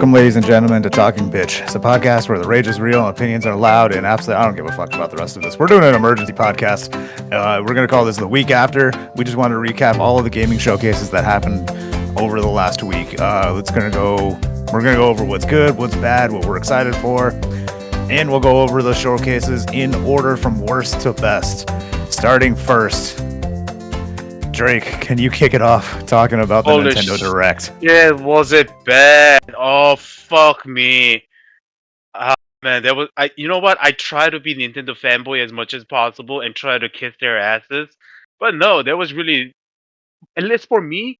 Welcome, ladies and gentlemen, to Talking Bitch. It's a podcast where the rage is real and opinions are loud, and absolutely, I don't give a fuck about the rest of this. We're doing an emergency podcast. We're going to call this the week after. We just wanted to recap all of the gaming showcases that happened over the last week. We're going to go over what's good, what's bad, what we're excited for, and we'll go over the showcases in order from worst to best. Starting first, Drake, can you kick it off talking about the Nintendo Direct? Yeah, was it bad? Oh, fuck me. Man, you know what? I try to be Nintendo fanboy as much as possible and try to kiss their asses. But no, there was really, at least for me,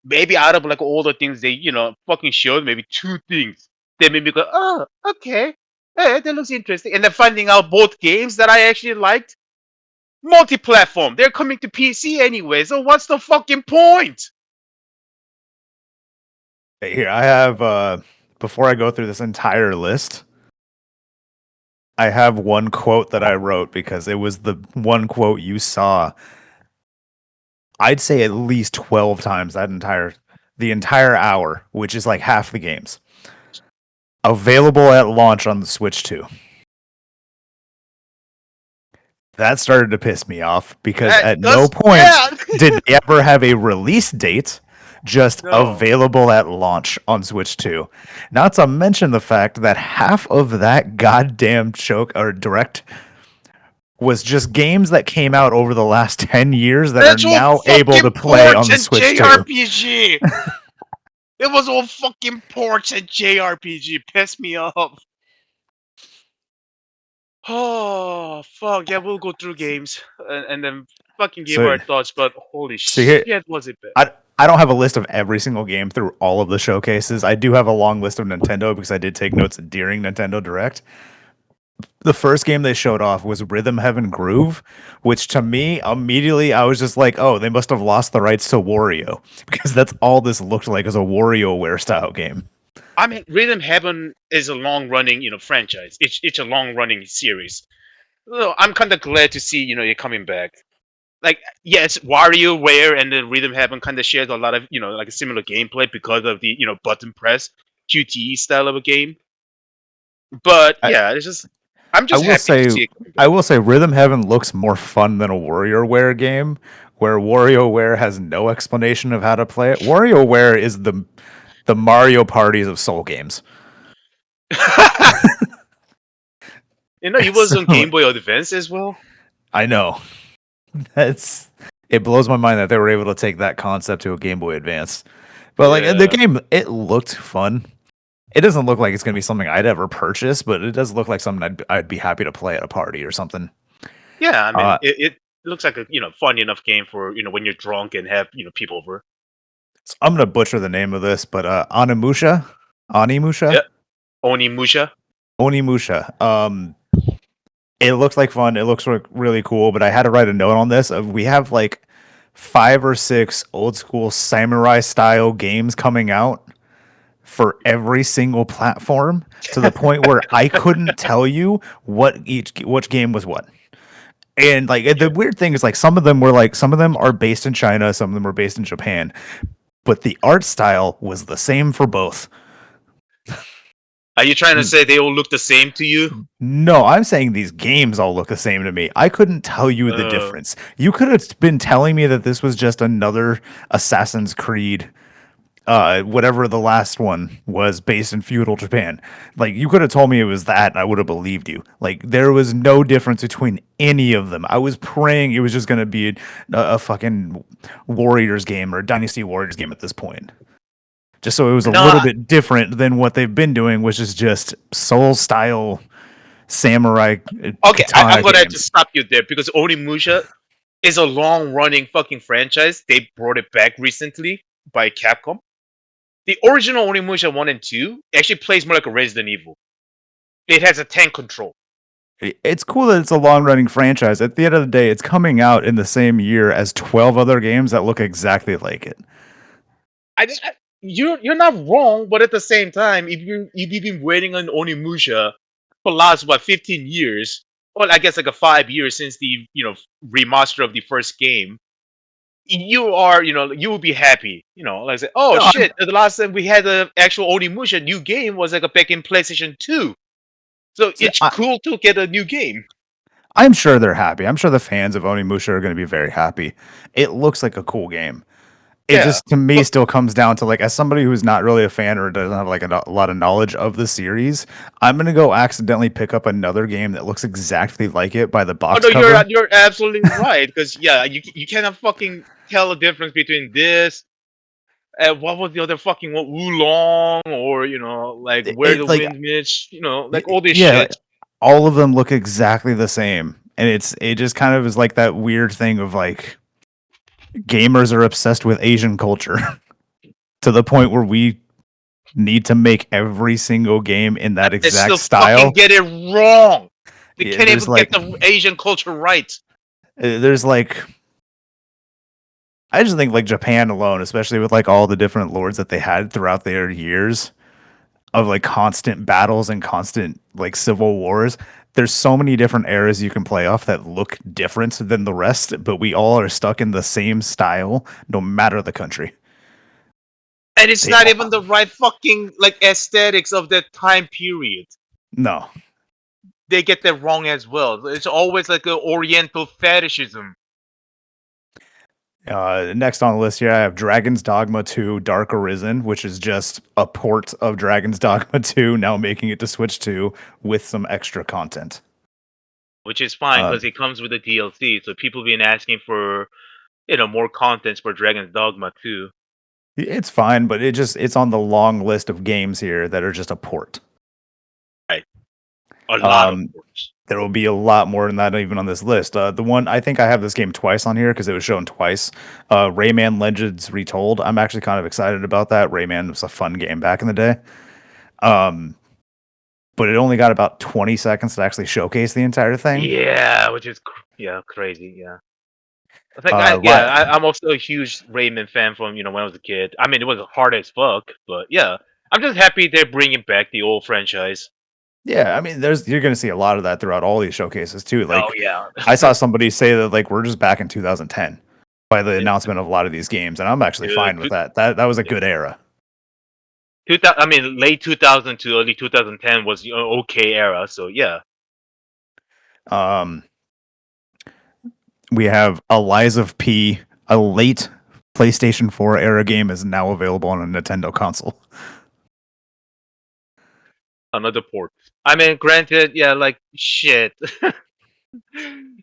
maybe out of like all the things they, fucking showed, maybe two things. They made me go, oh, okay. Hey, that looks interesting. And then finding out both games that I actually liked. Multi-platform. They're coming to PC anyway, so what's the fucking point? Here, I have, before I go through this entire list, I have one quote that I wrote because it was the one quote you saw. I'd say at least 12 times the entire hour, which is like half the games. Available at launch on the Switch 2. That started to piss me off because at no point did they ever have a release date, just available at launch on Switch 2. Not to mention the fact that half of that goddamn direct was just games that came out over the last 10 years that are now able to play on the Switch 2. JRPG. It was all fucking ports and JRPG. Pissed me off. Oh, fuck. Yeah, we'll go through games and then fucking give our thoughts, but holy shit, was it bad. I don't have a list of every single game through all of the showcases. I do have a long list of Nintendo because I did take notes during Nintendo Direct. The first game they showed off was Rhythm Heaven Groove, which to me, immediately, I was just like, oh, they must have lost the rights to Wario, because that's all this looked like, as a WarioWare style game. I mean, Rhythm Heaven is a long-running, franchise. It's a long-running series. So I'm kind of glad to see, it coming back. Like, yes, WarioWare and the Rhythm Heaven kind of shares a lot of, like a similar gameplay because of the, button press QTE style of a game. But yeah, it's just, I'm just happy to see it coming back. I will say Rhythm Heaven looks more fun than a WarioWare game, where WarioWare has no explanation of how to play it. WarioWare is the Mario parties of Soul games. It was on Game Boy Advance as well. I know. It blows my mind that they were able to take that concept to a Game Boy Advance. But like the game, it looked fun. It doesn't look like it's going to be something I'd ever purchase, but it does look like something I'd be happy to play at a party or something. Yeah, I mean, it looks like a fun enough game for when you're drunk and have people over. So I'm gonna butcher the name of this, but Onimusha. Yeah. Onimusha. It looks like fun. It looks really cool, but I had to write a note on this. We have like 5 or 6 old school samurai style games coming out for every single platform, to the point where I couldn't tell you which game was what. And like the weird thing is, like some of them are based in China, some of them are based in Japan, but the art style was the same for both. Are you trying to say they all look the same to you? No, I'm saying these games all look the same to me. I couldn't tell you the difference. You could have been telling me that this was just another Assassin's Creed, whatever the last one was, based in feudal Japan. Like, you could have told me it was that, and I would have believed you. Like, there was no difference between any of them. I was praying it was just going to be a fucking Warriors game or a Dynasty Warriors game at this point. Just so it was a little bit different than what they've been doing, which is just Soul-style samurai. Okay, I'm going to have to stop you there, because Onimusha is a long-running fucking franchise. They brought it back recently by Capcom. The original Onimusha 1 and 2 actually plays more like a Resident Evil. It has a tank control. It's cool that it's a long-running franchise. At the end of the day, it's coming out in the same year as 12 other games that look exactly like it. You're not wrong, but at the same time, if you've been waiting on Onimusha for the last 15 years, well, I guess like 5 years since the remaster of the first game, you are, you will be happy. Like say, oh No, shit, the last time we had the actual Onimusha new game was like a back in PlayStation 2. So see, it's cool to get a new game. I'm sure they're happy. I'm sure the fans of Onimusha are going to be very happy. It looks like a cool game. It Yeah. just to me But still comes down to like as somebody who's not really a fan or doesn't have like a lot of knowledge of the series, I'm gonna go accidentally pick up another game that looks exactly like it by the oh box no, you're cover. you're absolutely right because yeah, you cannot fucking tell the difference between this and what was the other fucking one, Oolong, or like Where the Like Wind Meets, like all this yeah, like, shit. all of them look exactly the same, and it just kind of is like that weird thing of like gamers are obsessed with Asian culture to the point where we need to make every single game in that They exact still fucking style. get it wrong. They Yeah, can't even get the Asian culture right. there's like I just think like Japan alone, especially with like all the different lords that they had throughout their years of like constant battles and constant like civil wars. There's so many different eras you can play off that look different than the rest, but we all are stuck in the same style no matter the country. And it's They not all even the right fucking like aesthetics of that time period. no. They get that wrong as well. It's always like a Oriental fetishism. Next on the list here, I have Dragon's Dogma 2 Dark Arisen, which is just a port of Dragon's Dogma 2, now making it to Switch 2 with some extra content. Which is fine Uh, because it comes with the DLC. So people been asking for more contents for Dragon's Dogma too. it's fine, but it's on the long list of games here that are just a port. Right, a lot of Um, ports. there will be a lot more than that even on this list. The one I think I have this game twice on here because it was shown twice. Rayman Legends Retold. I'm actually kind of excited about that. Rayman was a fun game back in the day. Um, but it only got about 20 seconds to actually showcase the entire thing. Yeah, which is crazy. Yeah, I think Uh, li- I'm also a huge Rayman fan from when I was a kid. I mean, it was hard as fuck, but yeah, I'm just happy they're bringing back the old franchise. yeah, I mean, you're gonna see a lot of that throughout all these showcases too. Oh Like, yeah, I saw somebody say that like we're just back in 2010 by the announcement of a lot of these games, and I'm actually dude. fine with that. That was a good era. 2000, I mean, late 2000 to early 2010 was okay era. So yeah, Um, we have Eliza P, a late PlayStation 4 era game, is now available on a Nintendo console. another port. I mean, granted, yeah, like shit.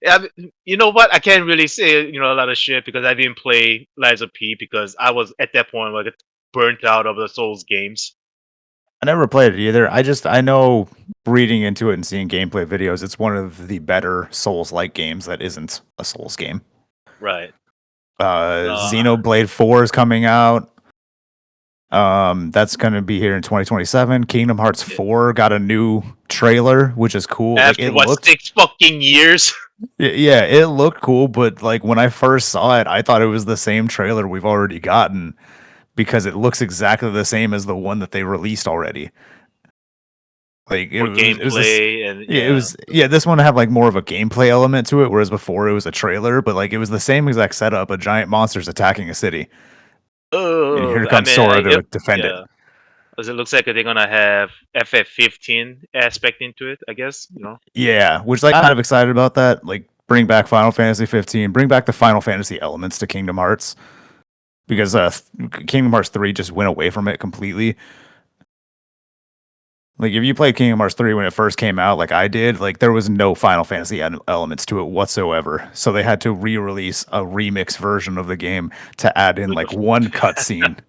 Yeah, you know what? I can't really say a lot of shit because I didn't play Lies of P because I was at that point like burnt out of the Souls games. I never played it either. I know reading into it and seeing gameplay videos, it's one of the better Souls-like games that isn't a Souls game. Right. Xenoblade 4 is coming out. That's going to be here in 2027. Kingdom Hearts 4 got a new trailer, which is cool. Like After it what, looked 6 fucking years? yeah, it looked cool, but like when I first saw it, I thought it was the same trailer we've already gotten because it looks exactly the same as the one that they released already. Like More it was this gameplay and yeah, it was yeah, this one had like more of a gameplay element to it, whereas before it was a trailer, but like it was the same exact setup, a giant monster's attacking a city. And here I comes mean, Sora to defend it. yeah, because it looks like they're gonna have FF15 aspect into it. I guess. Yeah, which like kind of excited about that. Like bring back Final Fantasy 15, bring back the Final Fantasy elements to Kingdom Hearts because Kingdom Hearts 3 just went away from it completely. Like if you played Kingdom Hearts 3 when it first came out, like I did, like there was no Final Fantasy elements to it whatsoever. So they had to re-release a remix version of the game to add in With like one cutscene.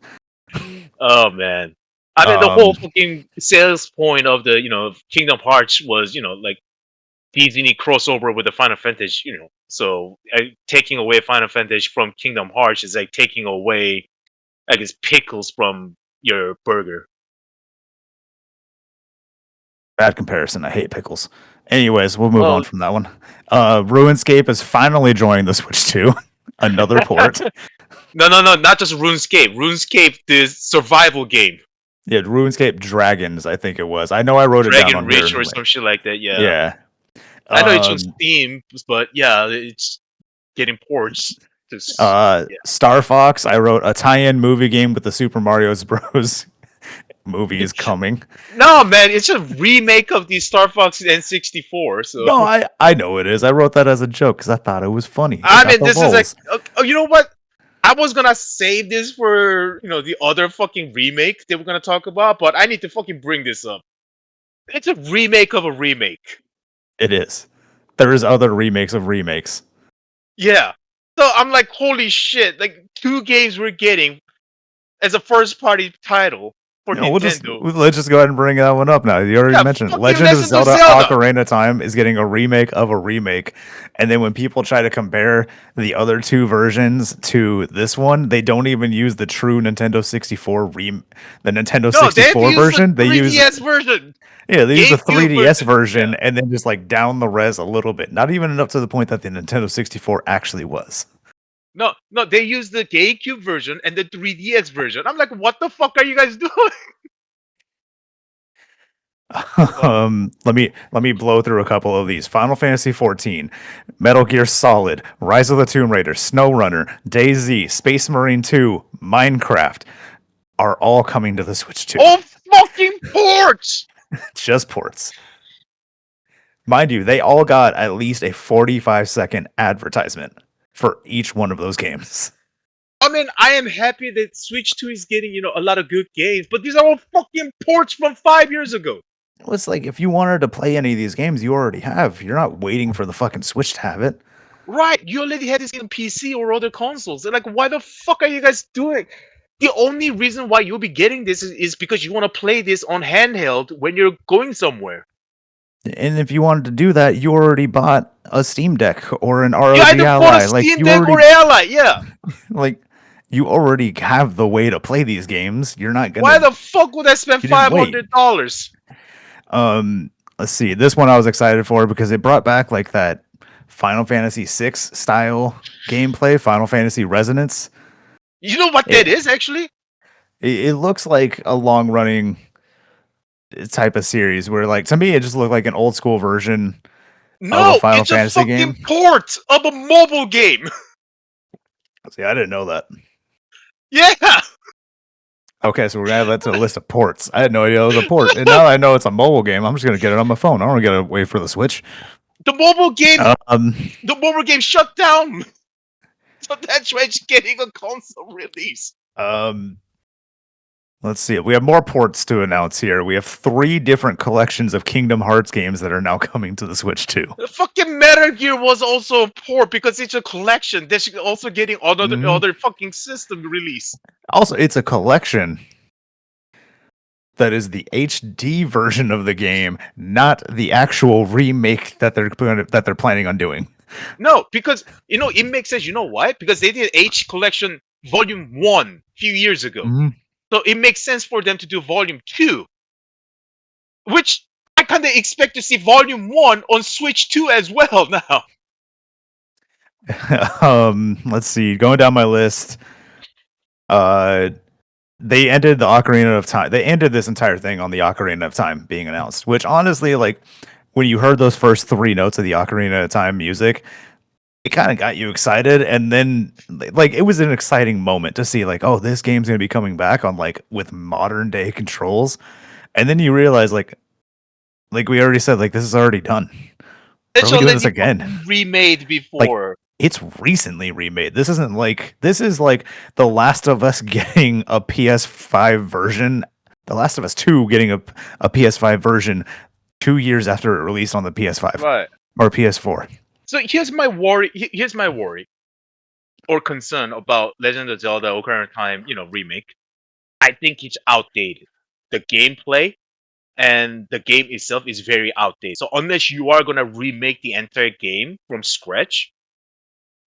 oh man, I mean the whole Um, fucking sales point of the Kingdom Hearts was like Disney crossover with the Final Fantasy. So taking away Final Fantasy from Kingdom Hearts is like taking away, I guess, pickles from your burger. bad comparison. I hate pickles. Anyways, we'll move on Well, from that one. RuneScape is finally joining the Switch 2. Another port. no, not just RuneScape. RuneScape, the survival game, Yeah, RuneScape Dragons, I think it was. I know I wrote it down Dragon on here. Reach or some shit like that. Yeah, Yeah. I know it's on Um, Steam, but yeah, it's getting ports. Star Fox. I wrote a tie-in movie game with the Super Mario Bros. Movie is coming. No, man, it's a remake of the Star Fox N64. So No, I know it is. I wrote that as a joke because I thought it was funny. It I got mean, the this is lulz. you know what? I was gonna save this for the other fucking remake they were gonna talk about, but I need to fucking bring this up. It's a remake of a remake. It is. There is other remakes of remakes. Yeah. So I'm like, holy shit! Like 2 games we're getting as a first party title for Nintendo. Let's just go ahead and bring that one up now. You already Yeah, mentioned fucking Legend of Legend of Zelda Zelda. Ocarina of Time is getting a remake of a remake, and then when people try to compare the other two versions to this one, they don't even use the true Nintendo 64 the Nintendo No, they've 64 used the version. They use 3DS version, they use the GameCube 3DS version. version Yeah. and then just like down the res a little bit. Not even enough to the point that the Nintendo 64 actually was. No, they use the GameCube version and the 3DS version. I'm like, what the fuck are you guys doing? Let me blow through a couple of these. Final Fantasy 14, Metal Gear Solid, Rise of the Tomb Raider, SnowRunner, DayZ, Space Marine 2, Minecraft are all coming to the Switch 2. Oh, fucking ports! Just ports. Mind you, they all got at least a 45-second advertisement for each one of those games. I mean, I am happy that Switch 2 is getting, a lot of good games, but these are all fucking ports from 5 years ago. Well, it's like if you wanted to play any of these games, you already have. You're not waiting for the fucking Switch to have it. Right, you already had this on PC or other consoles. They're like, why the fuck are you guys doing? The only reason why you'll be getting this is because you want to play this on handheld when you're going somewhere. And if you wanted to do that, you already bought a Steam Deck or an ROG You either bought a Ally. Like Steam you Deck or already, Ally, yeah. like you already have the way to play these games. You're not gonna. Why the fuck would I spend You didn't wait. $500? Let's see. This one I was excited for because it brought back like that Final Fantasy VI style gameplay, Final Fantasy Resonance. You know what that is actually? It looks like a long running type of series where, like, to me, it just looked like an old school version of a No, Final it's a Fantasy fucking game. port of a mobile game. See, I didn't know that. Yeah. Okay, so we're gonna add that to the list of ports. I had no idea it was a port, and now that I know it's a mobile game, I'm just gonna get it on my phone. I don't gotta wait for the Switch. The mobile game Um, the mobile game shut down. So that's why it's getting a console release. Let's see. We have more ports to announce here. We have 3 different collections of Kingdom Hearts games that are now coming to the Switch too. The fucking Metal Gear was also a port because it's a collection. They're also getting other fucking system release. Also, it's a collection that is the HD version of the game, not the actual remake that they're planning on doing. No, because it makes sense. You know why? Because they did H Collection Volume 1 a few years ago. So it makes sense for them to do Volume 2. Which I kind of expect to see Volume 1 on Switch 2 as well now. Let's see. Going down my list, they ended the Ocarina of Time. They ended this entire thing on the Ocarina of Time being announced, which honestly, like, when you heard those first 3 notes of the Ocarina of Time music, it kind of got you excited. And then, like, it was an exciting moment to see, like, oh, this game's going to be coming back on, like, with modern day controls. And then you realize, like we already said, like, this is already done. It's Are we doing this already again? remade before. It's recently remade. This isn't like this is like The Last of Us getting a PS5 version. The Last of Us 2 getting a PS5 version 2 years after it released on the PS5 Right. or PS4. So here's my worry. Here's my worry or concern about Legend of Zelda Ocarina of Time, remake. I think it's outdated. The gameplay and the game itself is very outdated. So unless you are gonna remake the entire game from scratch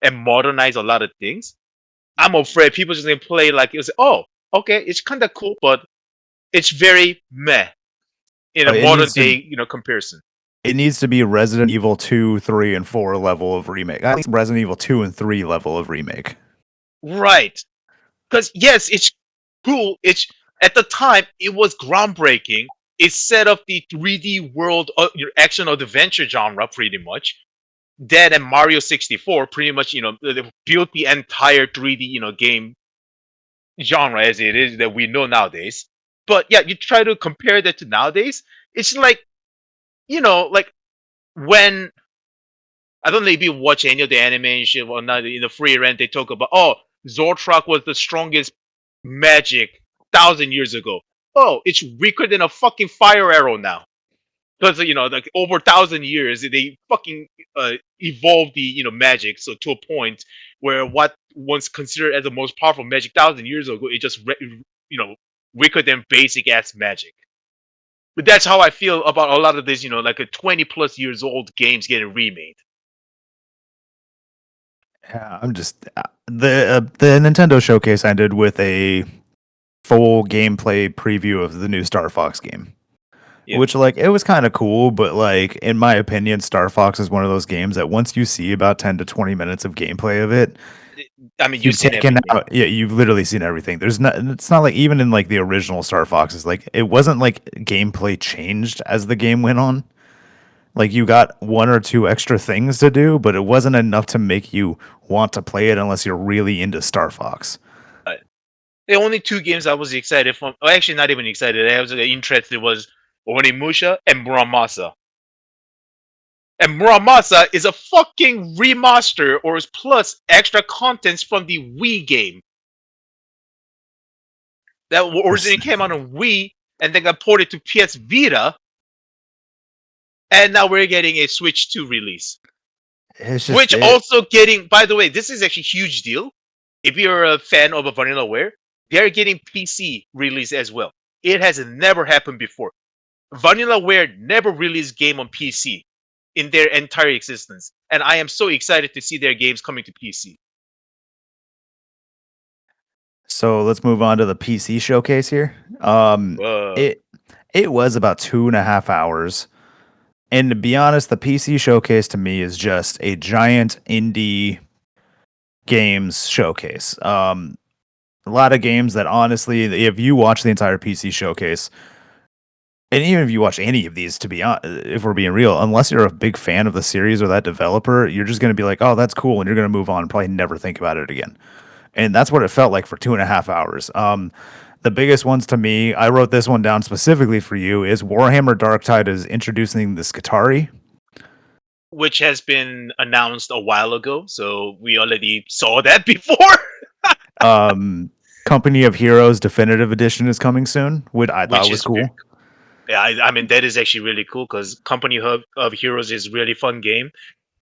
and modernize a lot of things, I'm afraid people just gonna play like it's okay, it's kind of cool, but it's very meh in a modern day, comparison. It needs to be Resident Evil 2, 3, and 4 level of remake. At least Resident Evil 2 and 3 level of remake. Right. Because yes, it's cool. It's at the time it was groundbreaking. It set up the 3D world action adventure genre pretty much. that and Mario 64 pretty much, they built the entire 3D, game genre as it is that we know nowadays. But yeah, you try to compare that to nowadays, it's like, like when I don't know if you watch any of the animation or not in the free rent, they talk about, oh, Zortrak was the strongest magic 1,000 years ago. Oh, it's weaker than a fucking fire arrow now. Because like over 1,000 years, they fucking evolved the magic so to a point where what once considered as the most powerful magic 1,000 years ago, it just weaker than basic ass magic. But that's how I feel about a lot of these, like a 20 plus years old games getting remade. Yeah, I'm just the Nintendo showcase ended with a full gameplay preview of the new Star Fox game. Yeah, Which like it was kind of cool, but like in my opinion, Star Fox is one of those games that once you see about 10 to 20 minutes of gameplay of it, I mean, you've you've seen taken everything. out yeah, you've literally seen everything. There's not it's not like even in like the original Star Foxes, like it wasn't like gameplay changed as the game went on. Like you got one or two extra things to do, but it wasn't enough to make you want to play it unless you're really into Star Fox. The only two games I was excited for, well, actually not even excited, I was interested was Onimusha and Muramasa. And Muramasa is a fucking remaster or is plus extra contents from the Wii game that This originally came out on Wii and then got ported to PS Vita, and now we're getting a Switch 2 release. it's just Which it. also getting, by the way, this is actually a huge deal. If you're a fan of a Vanillaware, they're getting PC release as well. It has never happened before. Vanillaware never released game on PC in their entire existence, and I am so excited to see their games coming to PC. So let's move on to the PC showcase here. Uh, It it was about 2.5 hours. And to be honest, the PC showcase to me is just a giant indie games showcase. A lot of games that honestly, if you watch the entire PC showcase, and even if you watch any of these, to be honest, if we're being real, unless you're a big fan of the series or that developer, you're just going to be like, oh, that's cool. And you're going to move on and probably never think about it again. And that's what it felt like for 2.5 hours. The biggest ones to me, I wrote this one down specifically for you, is Warhammer Darktide is introducing the Skitarii. which has been announced a while ago, so we already saw that before. Um, Company of Heroes Definitive Edition is coming soon, which I thought Which was is cool. yeah, I mean that is actually really cool because Company of Heroes is really fun game,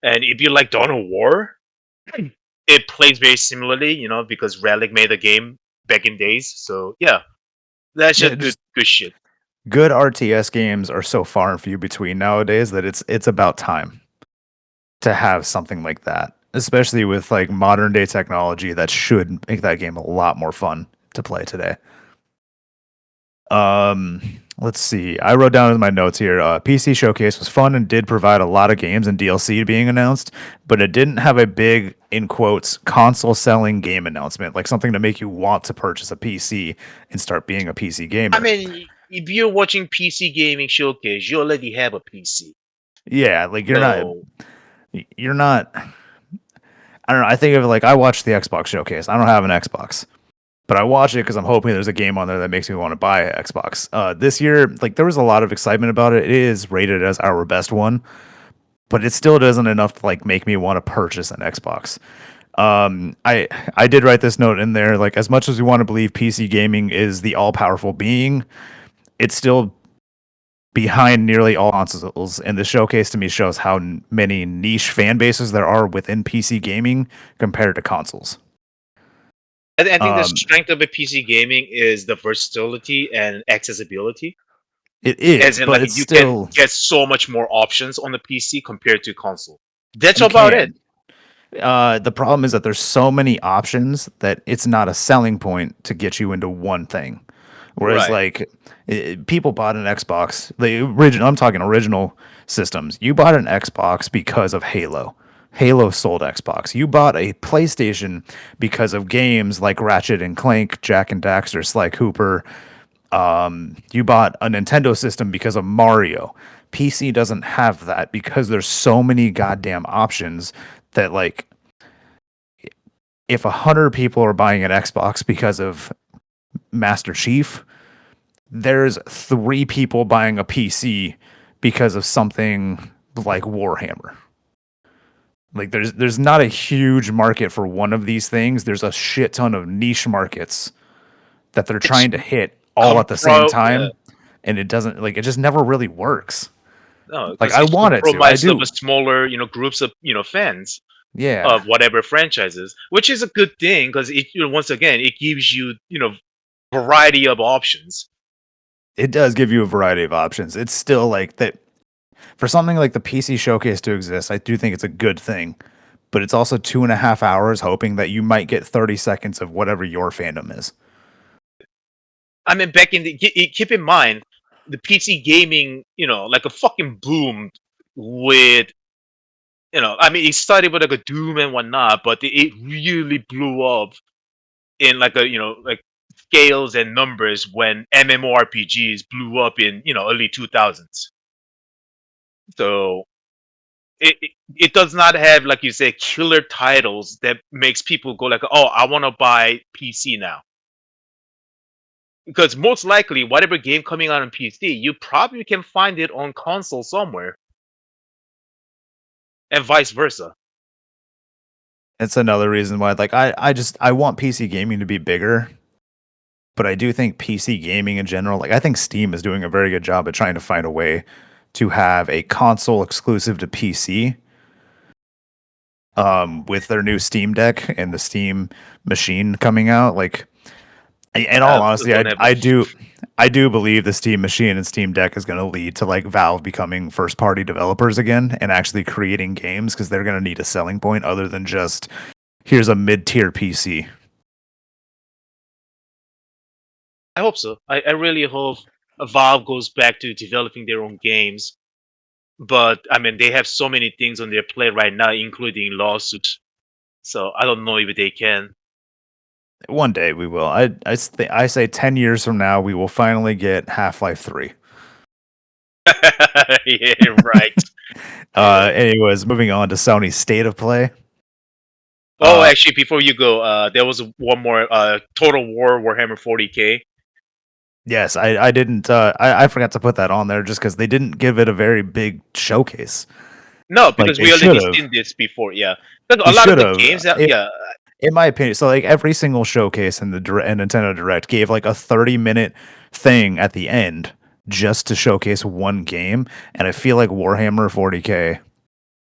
and if you like Dawn of War, it plays very similarly, because Relic made the game back in days. So yeah, that's Yeah, just good just good shit. good RTS games are so far and few between nowadays that it's about time to have something like that, especially with like modern day technology that should make that game a lot more fun to play today. Um, let's see. I wrote down in my notes here. PC Showcase was fun and did provide a lot of games and DLC being announced, but it didn't have a big, in quotes, console selling game announcement, like something to make you want to purchase a PC and start being a PC I gamer. mean, if you're watching PC gaming showcase, you already have a PC. Yeah, like So you're not. I don't know. I think of it like I watched the Xbox Showcase. I don't have an Xbox, but I watch it because I'm hoping there's a game on there that makes me want to buy an Xbox. This year, like there was a lot of excitement about it. It is rated as our best one, but it still doesn't enough to like make me want to purchase an Xbox. I did write this note in there. Like as much as we want to believe PC gaming is the all powerful being, it's still behind nearly all consoles. And the showcase to me shows how many niche fan bases there are within PC gaming compared to consoles. I think the Um, strength of a PC gaming is the versatility and accessibility. it As is, in, but like it's you can still get so much more options on the PC compared to console. That's you about it. can. The problem is that there's so many options that it's not a selling point to get you into one thing. Whereas Right. like people bought an Xbox, the original. I'm talking original systems. You bought an Xbox because of Halo. Halo sold Xbox. You bought a PlayStation because of games like Ratchet and Clank, Jack and Daxter, Sly Cooper. You bought a Nintendo system because of Mario. PC doesn't have that because there's so many goddamn options that like if 100 people are buying an Xbox because of Master Chief, there's 3 people buying a PC because of something like Warhammer. Like there's not a huge market for one of these things. There's a shit ton of niche markets that they're It's trying to hit all at the same yeah. time, and it doesn't like it just never really works. No, Like because I it's want it to. I comprised of a do. smaller, groups of, fans Yeah. of whatever franchises, which is a good thing because it, once again, it gives you, variety of options. It does give you a variety of options. It's still like that for something like the PC showcase to exist, I do think it's a good thing. But it's also 2.5 hours hoping that you might get 30 seconds of whatever your fandom is. I mean, back in the keep in mind, the PC gaming, like a fucking boomed with, I mean, it started with like a Doom and whatnot, but it really blew up in like a, like scales and numbers when MMORPGs blew up in, early 2000s. So it does not have, like you say, killer titles that makes people go like, oh, I want to buy PC now. Because most likely, whatever game coming out on PC, you probably can find it on console somewhere, and vice versa. It's another reason why like I want PC gaming to be bigger, but I do think PC gaming in general, like I think Steam is doing a very good job at trying to find a way to have a console exclusive to PC with their new Steam Deck and the Steam machine coming out. Like in all Still honesty, don't have I do believe the Steam machine and Steam Deck is going to lead to like Valve becoming first party developers again and actually creating games because they're going to need a selling point other than just here's a mid-tier PC. I hope so. I really hope Valve goes back to developing their own games. But I mean, they have so many things on their plate right now, including lawsuits. So I don't know if they can. One day we will. I say 10 years from now we will finally get Half-Life 3. Yeah, right. Yeah. Anyways, moving on to Sony State of Play. Oh, actually, before you go, there was one more Total War Warhammer 40K. Yes, I didn't I forgot to put that on there just because they didn't give it a very big showcase. No, Like because they we should already have. seen this before. Yeah, because They a lot of should the have. games that, yeah, In my opinion, so like every single showcase in the and Nintendo Direct gave like a 30-minute thing at the end just to showcase one game, and I feel like Warhammer 40K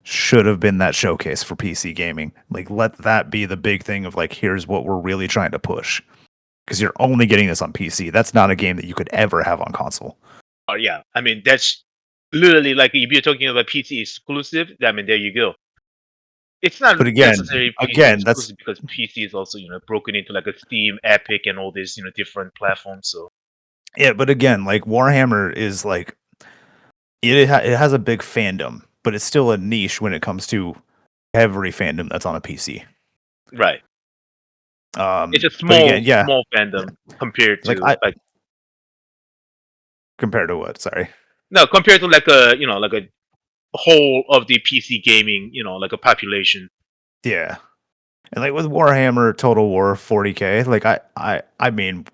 should have been that showcase for PC gaming. Like let that be the big thing of like here's what we're really trying to push because you're only getting this on PC. That's not a game that you could ever have on console. oh yeah. I mean, that's literally like if you're talking about PC exclusive. I mean, there you go. It's not But again, necessarily PC again, that's exclusive because PC is also, broken into like a Steam, Epic, and all these, different platforms. So yeah. But again, like Warhammer is like it has a big fandom, but it's still a niche when it comes to every fandom that's on a PC. right, it's a But small again, yeah, small fandom compared like to I like compared to what? Sorry. no compared to like a like a whole of the PC gaming, like a population. Yeah, and like with Warhammer Total War 40K, like I mean,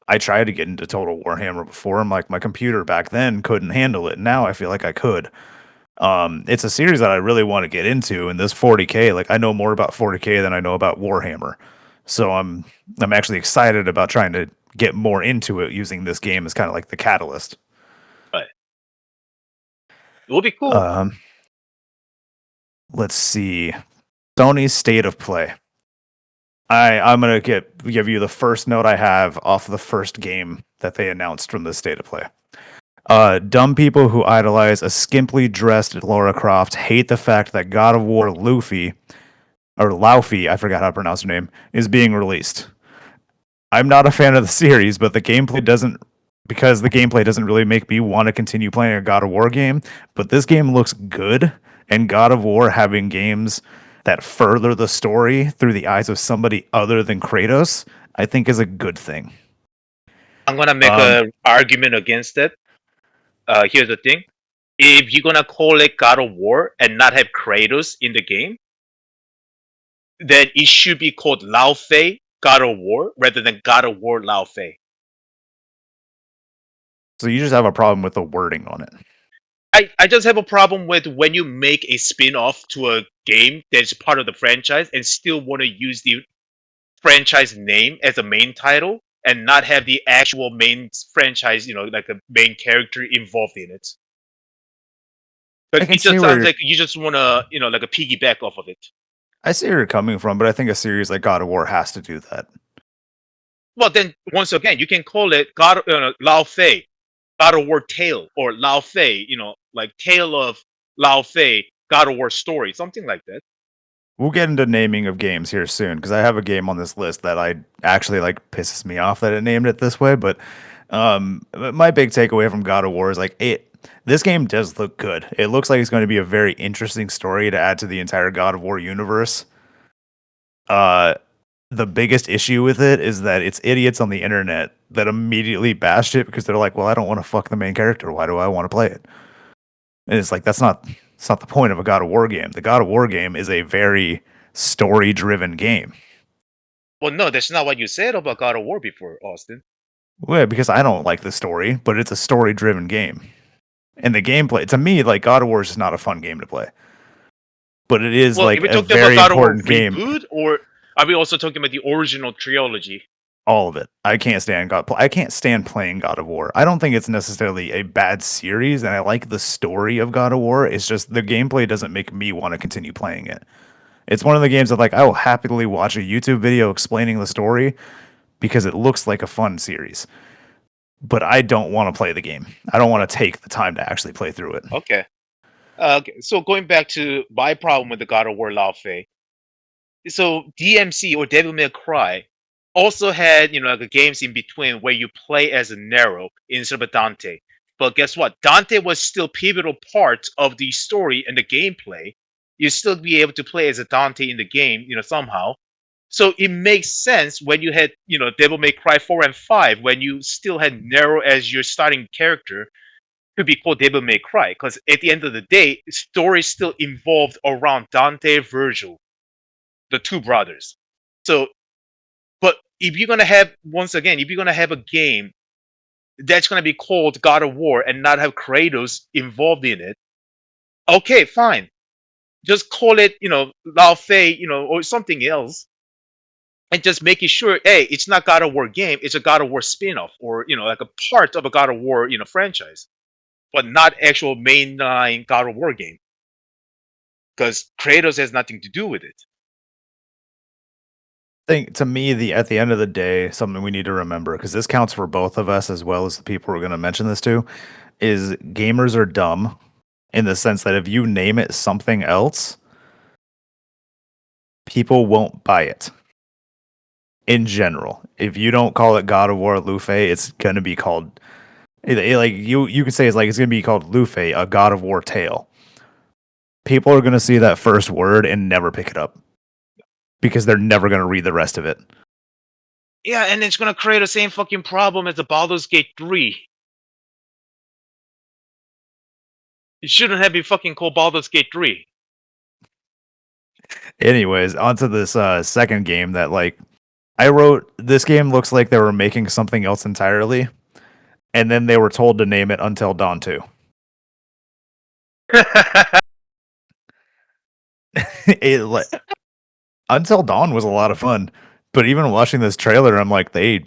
I tried to get into Total Warhammer before, and like my computer back then couldn't handle it. Now I feel like I could. It's a series that I really want to get into, and this 40K, like I know more about 40K than I know about Warhammer, so I'm actually excited about trying to get more into it using this game as kind of like the catalyst. But it would be cool. Um, let's see, Sony's State of Play. I'm gonna give you the first note I have off the first game that they announced from the State of Play. Dumb people who idolize a skimpily dressed Lara Croft hate the fact that God of War Luffy or Laufey, I forgot how to pronounce her name, is being released. I'm not a fan of the series, but the gameplay doesn't really make me want to continue playing a God of War game. But this game looks good, and God of War having games that further the story through the eyes of somebody other than Kratos, I think is a good thing. I'm gonna make Um, a argument against it. Here's the thing. If you're gonna call it God of War and not have Kratos in the game, then it should be called Lao Fei God of War rather than God of War Lao Fei. So you just have a problem with the wording on it. I just have a problem with when you make a spin-off to a game that's part of the franchise and still want to use the franchise name as a main title and not have the actual main franchise, like a main character involved in it. I But can it see just where sounds you're like you just want to, like a piggyback off of it. I see where you're coming from, but I think a series like God of War has to do that. Well, then once again, you can call it Lao Fei, God of War Tale, or Lao Fei, like Tale of Lao Fei, God of War story, something like that. We'll get into naming of games here soon because I have a game on this list that I actually like pisses me off that it named it this way. But my big takeaway from God of War is like it. This game does look good. It looks like it's going to be a very interesting story to add to the entire God of War universe. Uh, the biggest issue with it is that it's idiots on the internet that immediately bashed it because they're like, "Well, I don't want to fuck the main character. Why do I want to play it?" And it's like that's not the point of a God of War game. The God of War game is a very story driven game. Well, no, that's not what you said about God of War before, Austin. Well, because I don't like the story, but it's a story driven game. And the gameplay, to me, like God of War is just not a fun game to play. But it is Well, like if we're a talking about very God of War important game. reboot, or are we also talking about the original trilogy? All of it. I can't stand I can't stand playing God of War. I don't think it's necessarily a bad series, and I like the story of God of War. It's just the gameplay doesn't make me want to continue playing it. It's one of the games that like I will happily watch a YouTube video explaining the story because it looks like a fun series. But I don't want to play the game. I don't want to take the time to actually play through it. Okay. Okay. So going back to my problem with the God of War Lao Fei, so DMC or Devil May Cry also had like the games in between where you play as a Nero instead of a Dante. But guess what? Dante was still pivotal part of the story and the gameplay. You still be able to play as a Dante in the game, somehow. So it makes sense when you had, Devil May Cry 4 and 5, when you still had Nero as your starting character to be called Devil May Cry. Because at the end of the day, story still involved around Dante Virgil, the two brothers. So, but if you're gonna have once again, if you're gonna have a game that's gonna be called God of War and not have Kratos involved in it, okay, fine. Just call it, Lao Fei, or something else, and just making sure, hey, it's not God of War game, it's a God of War spin-off, or like a part of a God of War, franchise, but not actual mainline God of War game, because Kratos has nothing to do with it. Think to me the at the end of the day, something we need to remember because this counts for both of us as well as the people we're going to mention this to, is gamers are dumb in the sense that if you name it something else, people won't buy it. In general, if you don't call it God of War Luffy, it's gonna be called like you can say it's gonna be called Luffy, a God of War tale. People are gonna see that first word and never pick it up because they're never gonna read the rest of it. Yeah, and it's gonna create the same fucking problem as the Baldur's Gate 3. It shouldn't have been fucking called Baldur's Gate 3. Anyways, onto this second game that like I wrote. This game looks like they were making something else entirely, and then they were told to name it Until Dawn 2. it, like, Until Dawn was a lot of fun, but even watching this trailer, I'm like, that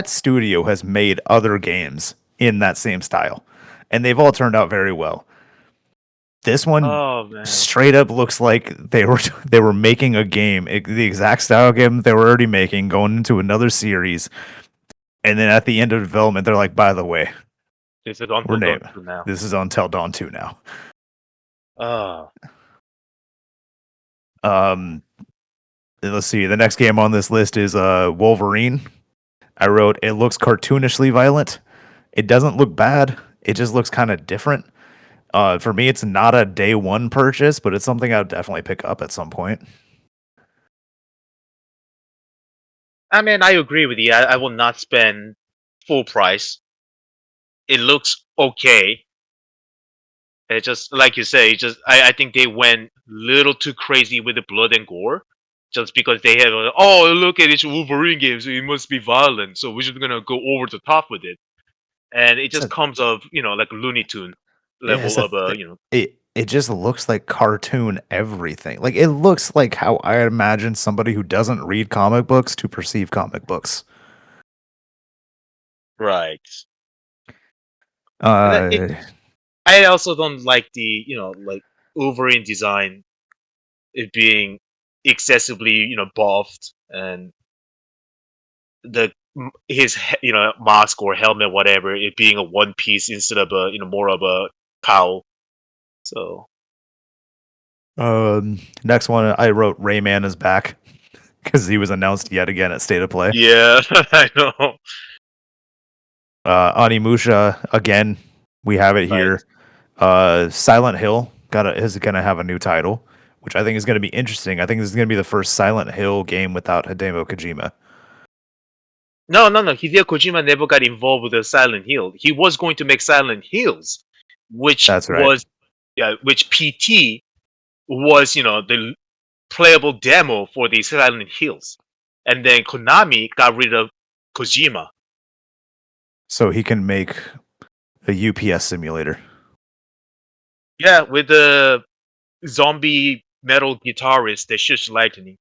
studio has made other games in that same style, and they've all turned out very well. This one Oh man. straight up looks like they were making a game, the exact style game they were already making, going into another series, and then at the end of development, they're like, by the way, This is we're Until Dawn naming 2 now. this is Until Dawn 2 now. Oh. Um, let's see. The next game on this list is Wolverine. I wrote it looks cartoonishly violent. It doesn't look bad. It just looks kind of different. For me, it's not a day one purchase, but it's something I'd definitely pick up at some point. I mean, I agree with you. I will not spend full price it looks okay. It just like you say, I think they went a little too crazy with the blood and gore, just because they have oh look at it's Wolverine game, so it must be violent, so we're just gonna go over the top with it, and it just So, comes of like Looney Tune yeah, level of it just looks like cartoon everything. Like it looks like how I imagine somebody who doesn't read comic books to perceive comic books. right. And Uh, I also don't like the like Wolverine design, it being excessively buffed, and his mask or helmet, whatever, it being a one piece instead of a more of a cowl. So next one I wrote Rayman is back because he was announced yet again at State of Play. yeah, I know. Onimusha again, we have it Right. here. Silent Hill is gonna have a new title, which I think is gonna be interesting. I think this is gonna be the first Silent Hill game without Hideo Kojima. No, no, no. Hideo Kojima never got involved with the Silent Hill. He was going to make Silent Hills, which That's right. was which PT was the playable demo for the Silent Hills, and then Konami got rid of Kojima. So he can make a UPS simulator. Yeah, with the zombie metal guitarist that shoots lightning.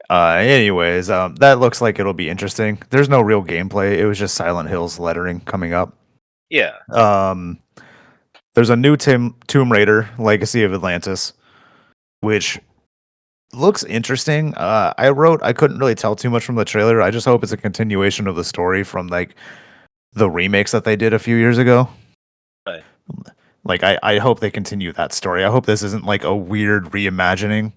Anyways, that looks like it'll be interesting. There's no real gameplay. It was just Silent Hill's lettering coming up. Yeah. There's a new Tomb Raider, Legacy of Atlantis, which looks interesting. I couldn't really tell too much from the trailer. I just hope it's a continuation of the story from like the remakes that they did a few years ago. Right. Like I hope they continue that story. I hope this isn't like a weird reimagining.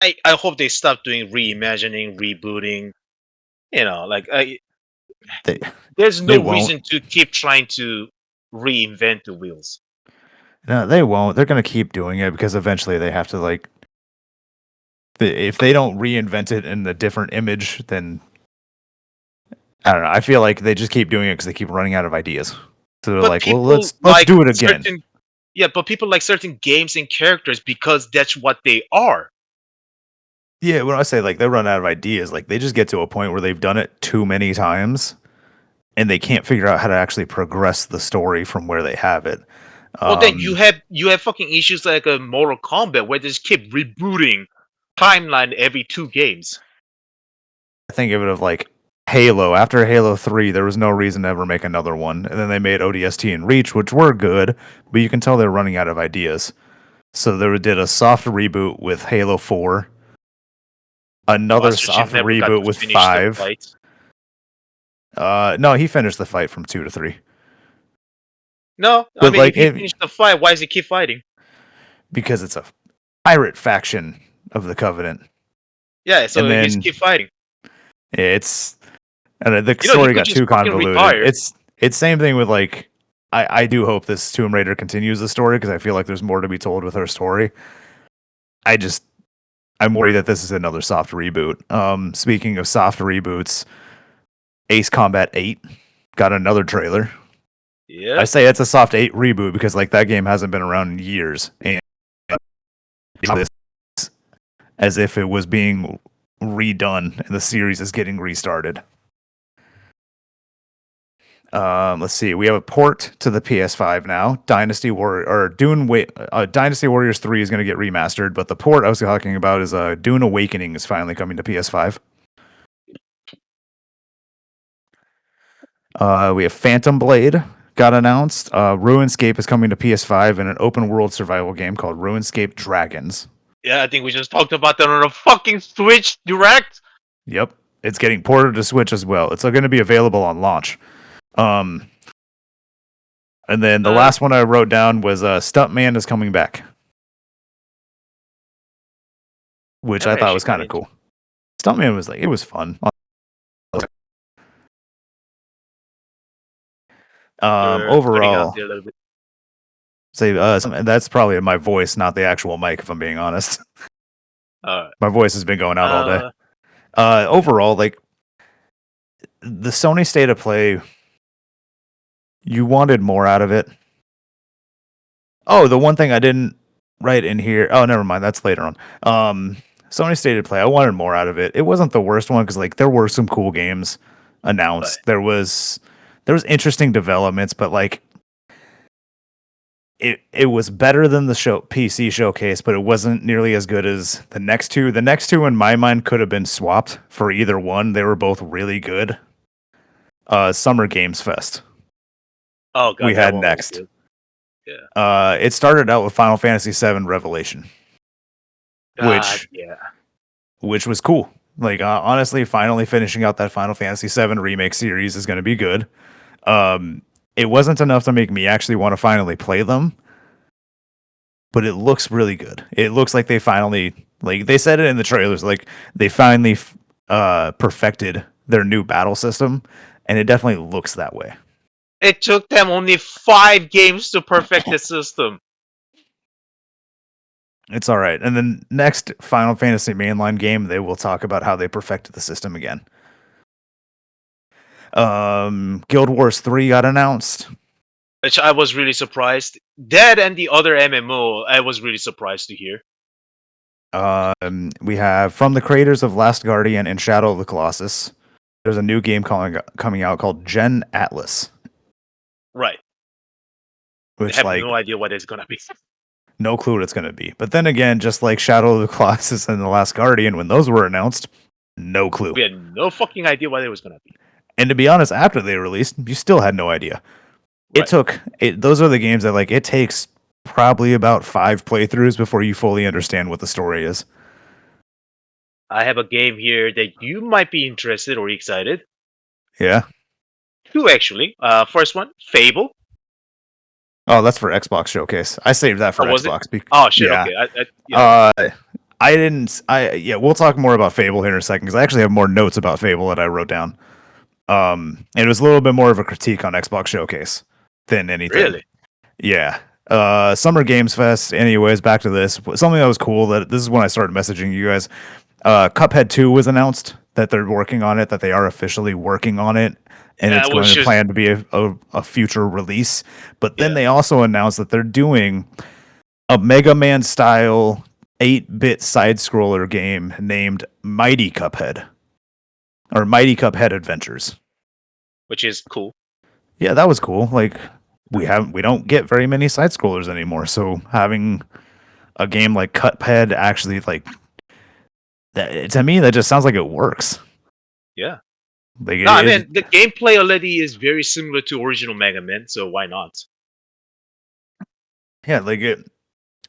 I hope they stop doing reimagining, rebooting. Like They there's they no won't. reason to keep trying to reinvent the wheels. No, they won't. They're gonna keep doing it because eventually they have to like. If they don't reinvent it in a different image, then I don't know. I feel like they just keep doing it because they keep running out of ideas. So they're But like, well, people let's like do it again. but people like certain games and characters because that's what they are. Yeah, when I say like they run out of ideas, like they just get to a point where they've done it too many times, and they can't figure out how to actually progress the story from where they have it. Well, then you have fucking issues like a Mortal Kombat where they just keep rebooting timeline every 2 games. I think of it of like Halo. After Halo 3, there was no reason to ever make another one. And then they made ODST and Reach, which were good, but you can tell they're running out of ideas. So they did a soft reboot with Halo 4, another Master Chief soft never got reboot to with finish the 5. fight. No, he finished the fight from 2 to 3. No, I But mean if like he finished the fight, why does he keep fighting? because it's a pirate faction of the Covenant. Yeah, And so he just then keep fighting. it's and the He story could got just too fucking convoluted. retire. It's same thing with like I do hope this Tomb Raider continues the story because I feel like there's more to be told with her story. I'm worried that this is another soft reboot. Speaking of soft reboots, Ace Combat 8 got another trailer. Yeah. I say it's a soft 8 reboot because like that game hasn't been around in years, and this as if it was being redone and the series is getting restarted. Let's see. We have a port to the PS5 now. Dynasty Warriors 3 is going to get remastered, but the port I was talking about is Dune Awakening is finally coming to PS5. We have Phantom Blade got announced. RuneScape is coming to PS5 in an open world survival game called RuneScape Dragons. Yeah, I think we just talked about that on a fucking Switch Direct. Yep. It's getting ported to Switch as well. It's going to be available on launch. And then the last one I wrote down was Stuntman is coming back, which I thought was kind of cool. Stuntman was like, it was fun. Overall, say that's probably my voice, not the actual mic, if I'm being honest. My voice has been going out all day. Overall, like the Sony State of Play You wanted more out of it. Oh, the one thing I didn't write in here. Oh, never mind. That's later on. Sony State of Play. I wanted more out of it. It wasn't the worst one because like there were some cool games announced. Right. There was interesting developments, but like it was better than the PC showcase, but it wasn't nearly as good as the next two. The next two, in my mind, could have been swapped for either one. They were both really good. Summer Games Fest. Oh god, We that had one was next. good. Yeah. It started out with Final Fantasy VII Revelation, God, which yeah. which was cool. Like honestly, finally finishing out that Final Fantasy VII remake series is going to be good. It wasn't enough to make me actually want to finally play them, but it looks really good. It looks like they finally, like they said it in the trailers, like they finally perfected their new battle system, and it definitely looks that way. It took them only 5 games to perfect the system. It's all right. And then next Final Fantasy mainline game, they will talk about how they perfected the system again. Guild Wars 3 got announced. Which I was really surprised. That and the other MMO, I was really surprised to hear. We have from the creators of Last Guardian and Shadow of the Colossus. There's a new game coming out called Gen Atlas, Right. I which have like no idea what it's gonna be. no clue what it's going to be. But then again, just like Shadow of the Colossus and The Last Guardian, when those were announced, no clue. We had no fucking idea what it was gonna be. And to be honest, after they released, you still had no idea. Right. Those are the games that like it takes probably about 5 playthroughs before you fully understand what the story is. I have a game here that you might be interested or excited. Yeah. 2 actually. First one, Fable. Oh, that's for Xbox Showcase. I saved that for Oh, was it? Xbox. Oh shit. Yeah. Okay. Yeah. I didn't. Yeah, we'll talk more about Fable here in a second because I actually have more notes about Fable that I wrote down. It was a little bit more of a critique on Xbox Showcase than anything. Really? Yeah. Summer Games Fest. Anyways, back to this. Something that was cool. That this is when I started messaging you guys. Cuphead 2 was announced that they're working on it. That they are officially working on it, and it's going to plan to be a future release. But then they also announced that they're doing a Mega Man style 8-bit side scroller game named Mighty Cuphead or Mighty Cuphead Adventures. Which is cool. Yeah, that was cool. Like we don't get very many side scrollers anymore, so having a game like Cuphead actually like that, to me that just sounds like it works. Yeah. Like No, I mean the gameplay already is very similar to original Mega Man, so why not? Yeah, like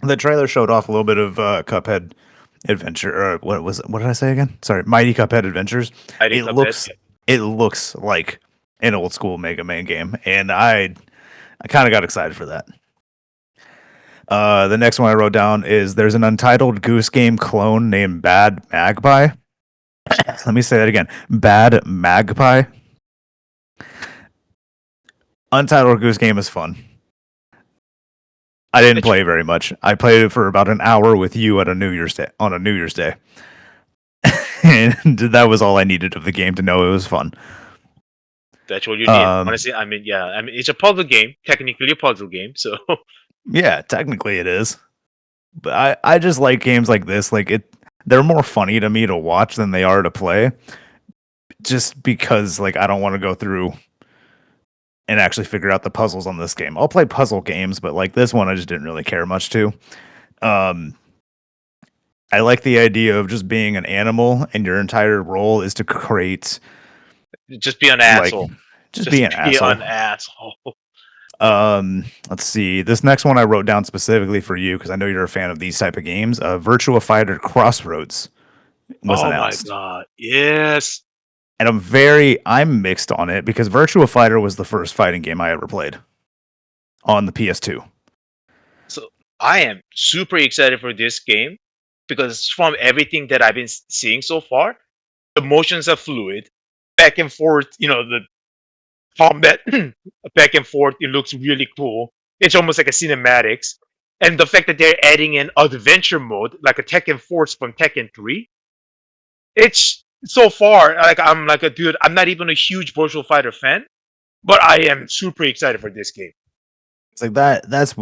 the trailer showed off a little bit of Cuphead Adventure. Or what was it? What did I say again? Sorry, Mighty Cuphead Adventures. It looks like an old school Mega Man game, and I kind of got excited for that. The next one I wrote down is there's an Untitled Goose Game clone named Bad Magpie. Let me say that again. Bad Magpie. Untitled Goose Game is fun. I didn't play very much. I played it for about an hour with you at a New Year's Day on a New Year's Day. And that was all I needed of the game to know it was fun. That's what you need. Honestly, I mean, it's a puzzle game, technically a puzzle game, so yeah, technically it is. But I just like games like this. Like they're more funny to me to watch than they are to play. Just because like I don't want to go through and actually figure out the puzzles on this game. I'll play puzzle games, but like this one I just didn't really care much to. I like the idea of just being an animal and your entire role is to create just be an asshole. Just be an asshole. Let's see. This next one I wrote down specifically for you because I know you're a fan of these type of games. Virtua Fighter Crossroads was announced. Oh my god, yes. And I'm mixed on it because Virtua Fighter was the first fighting game I ever played on the PS2. So I am super excited for this game because from everything that I've been seeing so far, the motions are fluid, back and forth. The combat back and forth. It looks really cool. It's almost like a cinematics, and the fact that they're adding an adventure mode like a Tekken Force from Tekken 3. It's so far like I'm like a dude. I'm not even a huge Virtual Fighter fan, But I am super excited for this game. It's like that's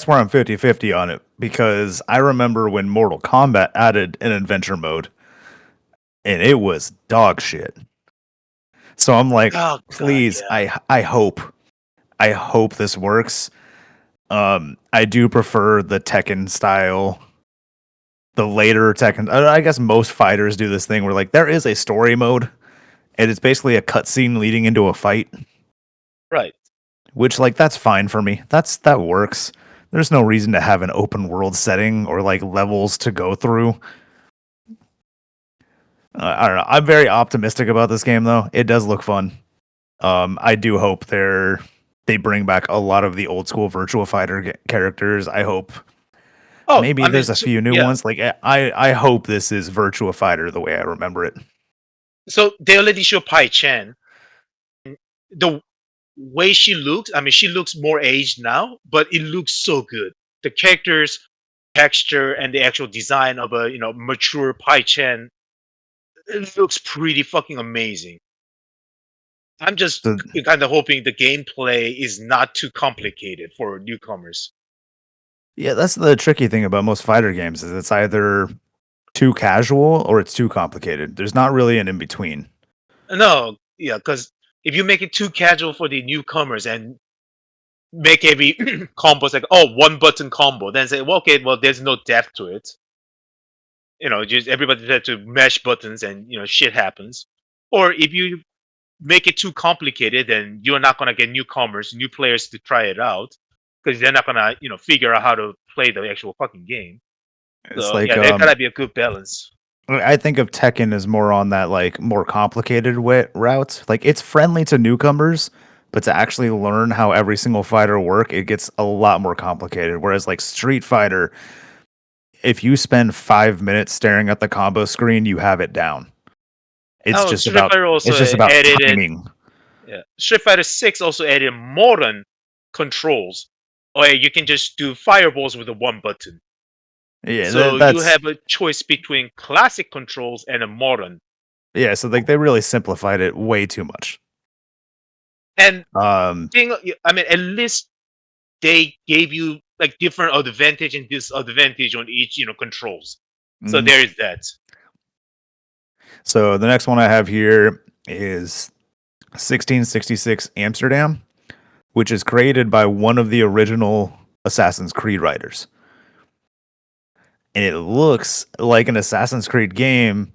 where I'm 50-50 on it, because I remember when Mortal Kombat added an adventure mode and it was dog shit. So I'm like, Oh god, please, yeah. I hope this works. I do prefer the Tekken style, the later Tekken. I guess most fighters do this thing where like there is a story mode and it's basically a cutscene leading into a fight, Right. which like that's fine for me. That works. There's no reason to have an open world setting or like levels to go through. I don't know. I'm very optimistic about this game though. It does look fun. I do hope they bring back a lot of the old school Virtua Fighter characters. I hope Oh, maybe I mean, there's a few new yeah. ones. Like I hope this is Virtua Fighter the way I remember it. So they already show Pai Chen. The way she looks, I mean, she looks more aged now, but it looks so good. The characters, texture, and the actual design of a mature Pai Chen, it looks pretty fucking amazing. I'm just So kind of hoping the gameplay is not too complicated for newcomers. yeah, that's the tricky thing about most fighter games is it's either too casual or it's too complicated. There's not really an in between. No, yeah, because if you make it too casual for the newcomers and make every combo like, oh, one button combo, then say, well, okay, well, there's no depth to it. Just everybody had to mash buttons and shit happens. Or if you make it too complicated, then you're not gonna get newcomers, new players to try it out because they're not gonna figure out how to play the actual fucking game. It's So like yeah, there gotta be a good balance. I think of Tekken as more on that like more complicated route. Like it's friendly to newcomers, but to actually learn how every single fighter work, it gets a lot more complicated. Whereas like Street Fighter, if you spend 5 minutes staring at the combo screen, you have it down. It's Oh, just Street about Fighter also it's just about added it. timing. Yeah, Street Fighter 6 also added modern controls. Or you can just do fireballs with a one button. Yeah, So you that's have a choice between classic controls and a modern. yeah. So like they really simplified it way too much. And Um, I mean, at least they gave you like different advantage and disadvantage on each, controls. So mhm. there is that. So the next one I have here is 1666 Amsterdam, which is created by one of the original Assassin's Creed writers. And it looks like an Assassin's Creed game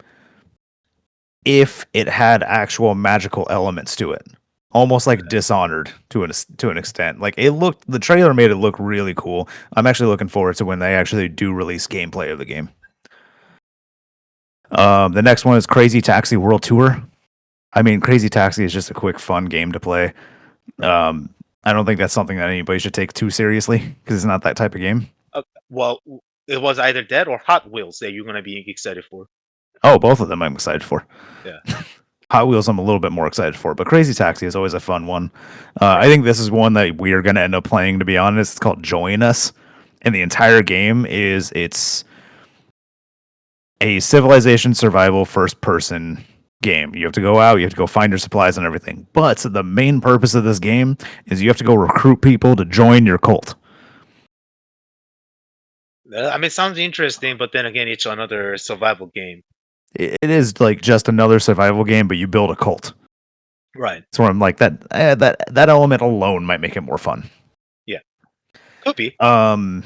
if it had actual magical elements to it. Almost like Dishonored to an extent. Like the trailer made it look really cool. I'm actually looking forward to when they actually do release gameplay of the game. The next one is Crazy Taxi World Tour. I mean, Crazy Taxi is just a quick, fun game to play. I don't think that's something that anybody should take too seriously because it's not that type of game. Well, it was either that or Hot Wheels that you're gonna be excited for. Oh, both of them I'm excited for. Yeah. Hot Wheels I'm a little bit more excited for, but Crazy Taxi is always a fun one. I think this is one that we are going to end up playing, to be honest. It's called Join Us, and the entire game it's a civilization survival first person game. You have to go out, you have to go find your supplies and everything. But the main purpose of this game is you have to go recruit people to join your cult. I mean, it sounds interesting, but then again, it's another survival game. It is like just another survival game, but you build a cult. Right. So I'm like that element alone might make it more fun. Yeah. Could be. Let's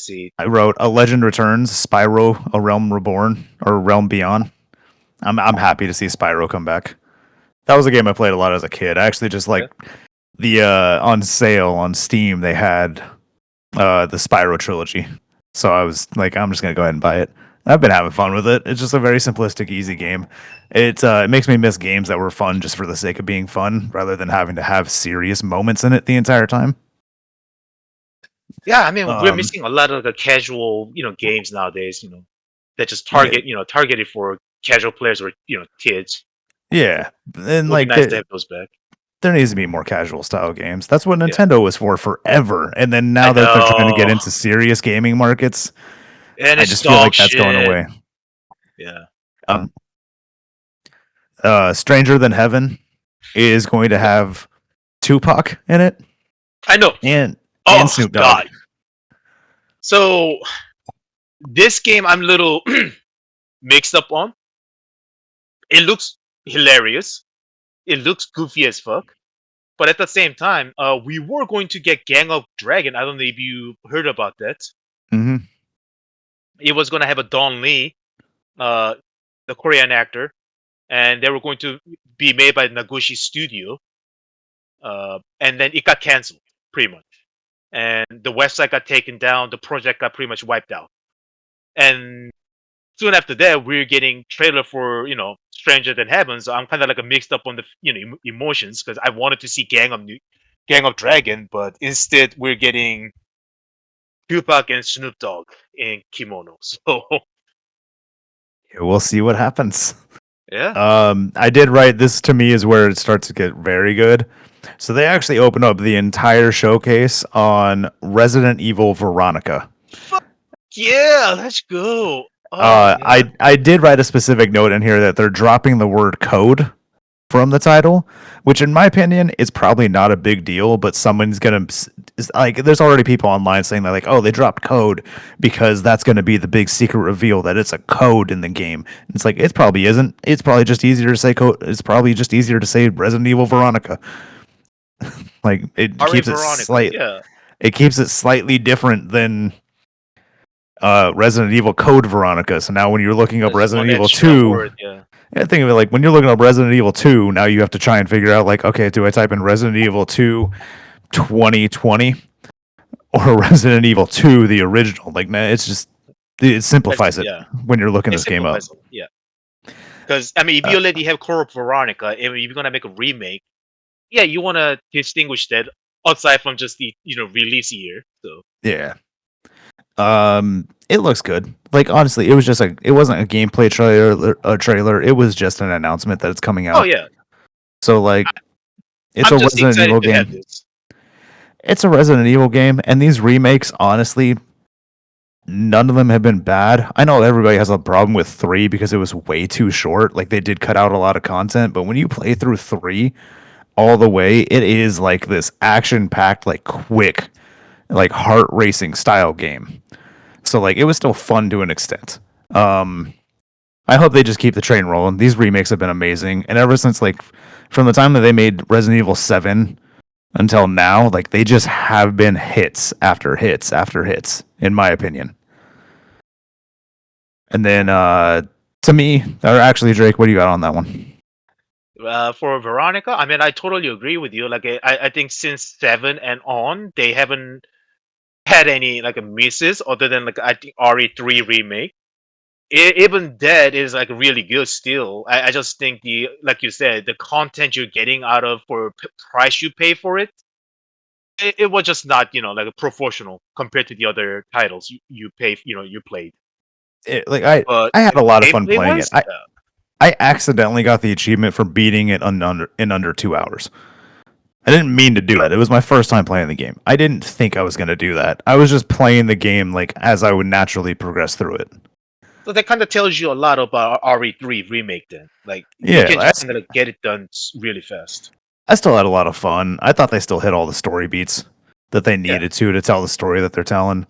see. I wrote A Legend Returns, Spyro, A Realm Reborn, or Realm Beyond. I'm happy to see Spyro come back. That was a game I played a lot as a kid. I actually just like the on sale on Steam they had the Spyro trilogy. So I was like, I'm just gonna go ahead and buy it. I've been having fun with it. It's just a very simplistic, easy game. It makes me miss games that were fun just for the sake of being fun, rather than having to have serious moments in it the entire time. Yeah, I mean, we're missing a lot of the casual, games nowadays. That just targeted for casual players or kids. Yeah, and It would like be nice to have those back. there needs to be more casual style games. That's what Nintendo was for forever. And then now I that they're trying to get know. into serious gaming markets, And I it's just feel like that's going shit. away. Yeah. Stranger Than Heaven. is going to have Tupac in it I know. and Oh Snoop Dogg. God. So this game, I'm a little mixed up on. It looks hilarious. It looks goofy as fuck. But at the same time, we were going to get Gang of Dragon. I don't know if you heard about that. Hmm. It was going to have a Don Lee, the Korean actor, and they were going to be made by Nagushi Studio. And then it got canceled, pretty much. And the website got taken down. The project got pretty much wiped out. And soon after that, we're getting trailer for Stranger Than Heaven. So I'm kind of like a mixed up on the emotions because I wanted to see Gang of Dragon, but instead we're getting Tupac and Snoop Dogg in kimono. So We'll see what happens. yeah, I did write this to me is where it starts to get very good. So they actually open up the entire showcase on Resident Evil Veronica. yeah, let's go. Oh man, I did write a specific note in here that they're dropping the word code from the title, which in my opinion is probably not a big deal, but someone's gonna like. There's already people online saying that like, oh, they dropped code because that's gonna be the big secret reveal that it's a code in the game. It's like it probably isn't. It's probably just easier to say code. It's probably just easier to say Resident Evil Veronica. Like it Ari keeps it Veronica, yeah. It keeps it slightly different than Resident Evil Code Veronica. So now when you're looking up That's just Resident one Evil extra 2, word, yeah. I think of it like when you're looking up Resident Evil 2, now you have to try and figure out like, okay, do I type in Resident Evil 2 2020 or Resident Evil 2 the original? Like, nah, it simplifies it Yeah. when you're looking It this game up. simplifies it, yeah. Because I mean, if you already have Core of Veronica, if you're gonna make a remake, yeah, you want to distinguish that aside from just the release year. So Yeah. It looks good. Like honestly, it wasn't a gameplay trailer. It was just an announcement that it's coming out. oh yeah, So like it's I'm a just Resident excited Evil to have game. this. It's a Resident Evil game, and these remakes, honestly, none of them have been bad. I know everybody has a problem with 3 because it was way too short. Like they did cut out a lot of content, but when you play through 3 all the way, it is like this action-packed, like quick, like heart racing style game. So like it was still fun to an extent. I hope they just keep the train rolling. These remakes have been amazing, and ever since like from the time that they made Resident Evil 7 until now, like they just have been hits after hits after hits, in my opinion. And then to me, or actually Drake, what do you got on that one? For Veronica, I mean, I totally agree with you. Like, I think since 7 and on, they haven't had any like misses other than like I think RE3 remake. Even that is like really good still. I just think the like you said, the content you're getting out of for price you pay for it was just not like a proportional compared to the other titles you pay you played. Like But I had a lot of fun gameplay playing it. wise, I accidentally got the achievement for beating it in under 2 hours. I didn't mean to do that. It was my first time playing the game. I didn't think I was going to do that. I was just playing the game like as I would naturally progress through it. so that kind of tells you a lot about RE3 remake. Then, like you Yeah, can just kind of like, get it done really fast. I still had a lot of fun. I thought they still hit all the story beats that they Yeah. needed to tell the story that they're telling.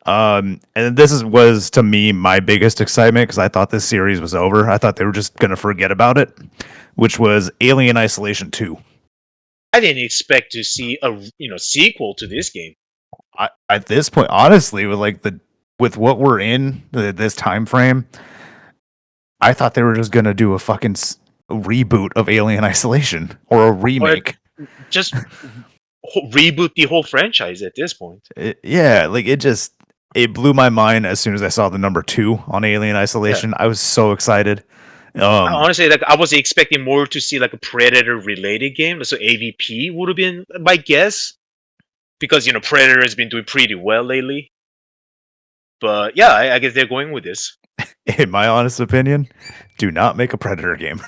And was to me my biggest excitement because I thought this series was over. I thought they were just gonna forget about it, which was Alien Isolation 2. I didn't expect to see a sequel to this game. At this point, honestly, with what we're in this time frame, I thought they were just gonna do a fucking reboot of Alien Isolation or a remake. Just reboot the whole franchise at this point. Yeah, like it blew my mind as soon as I saw the number 2 on Alien Isolation. I was so excited. Honestly, like I was expecting more to see like a Predator related game. So AVP would have been my guess, because Predator has been doing pretty well lately. But yeah, I guess they're going with this. In my honest opinion, do not make a Predator game.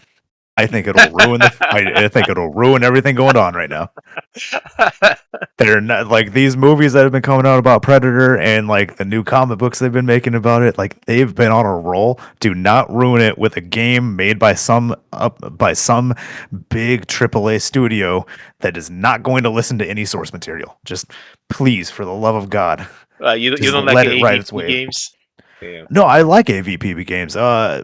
I think it'll ruin I think it'll ruin everything going on right now. They're not like these movies that have been coming out about Predator and like the new comic books they've been making about it. Like they've been on a roll. Do not ruin it with a game made by some big AAA studio that is not going to listen to any source material. Just please, for the love of God, You just don't like let it ride its AVP wave. games? Yeah. No, I like AVP games. I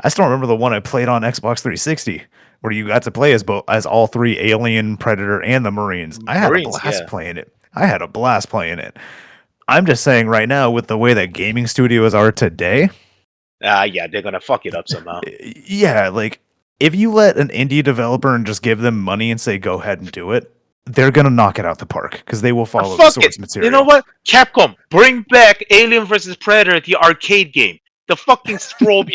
still remember the one I played on Xbox 360 where you got to play as all three Alien, Predator, and the Marines. I had a Marines, blast yeah. playing it. I had a blast playing it. I'm just saying right now, with the way that gaming studios are today, Yeah, they're gonna fuck it up somehow. yeah, like if you let an indie developer and just give them money and say go ahead and do it, they're gonna knock it out the park because they will follow the Fuck it. source material. You know what? Capcom, bring back Alien vs Predator, the arcade game, the fucking strobe,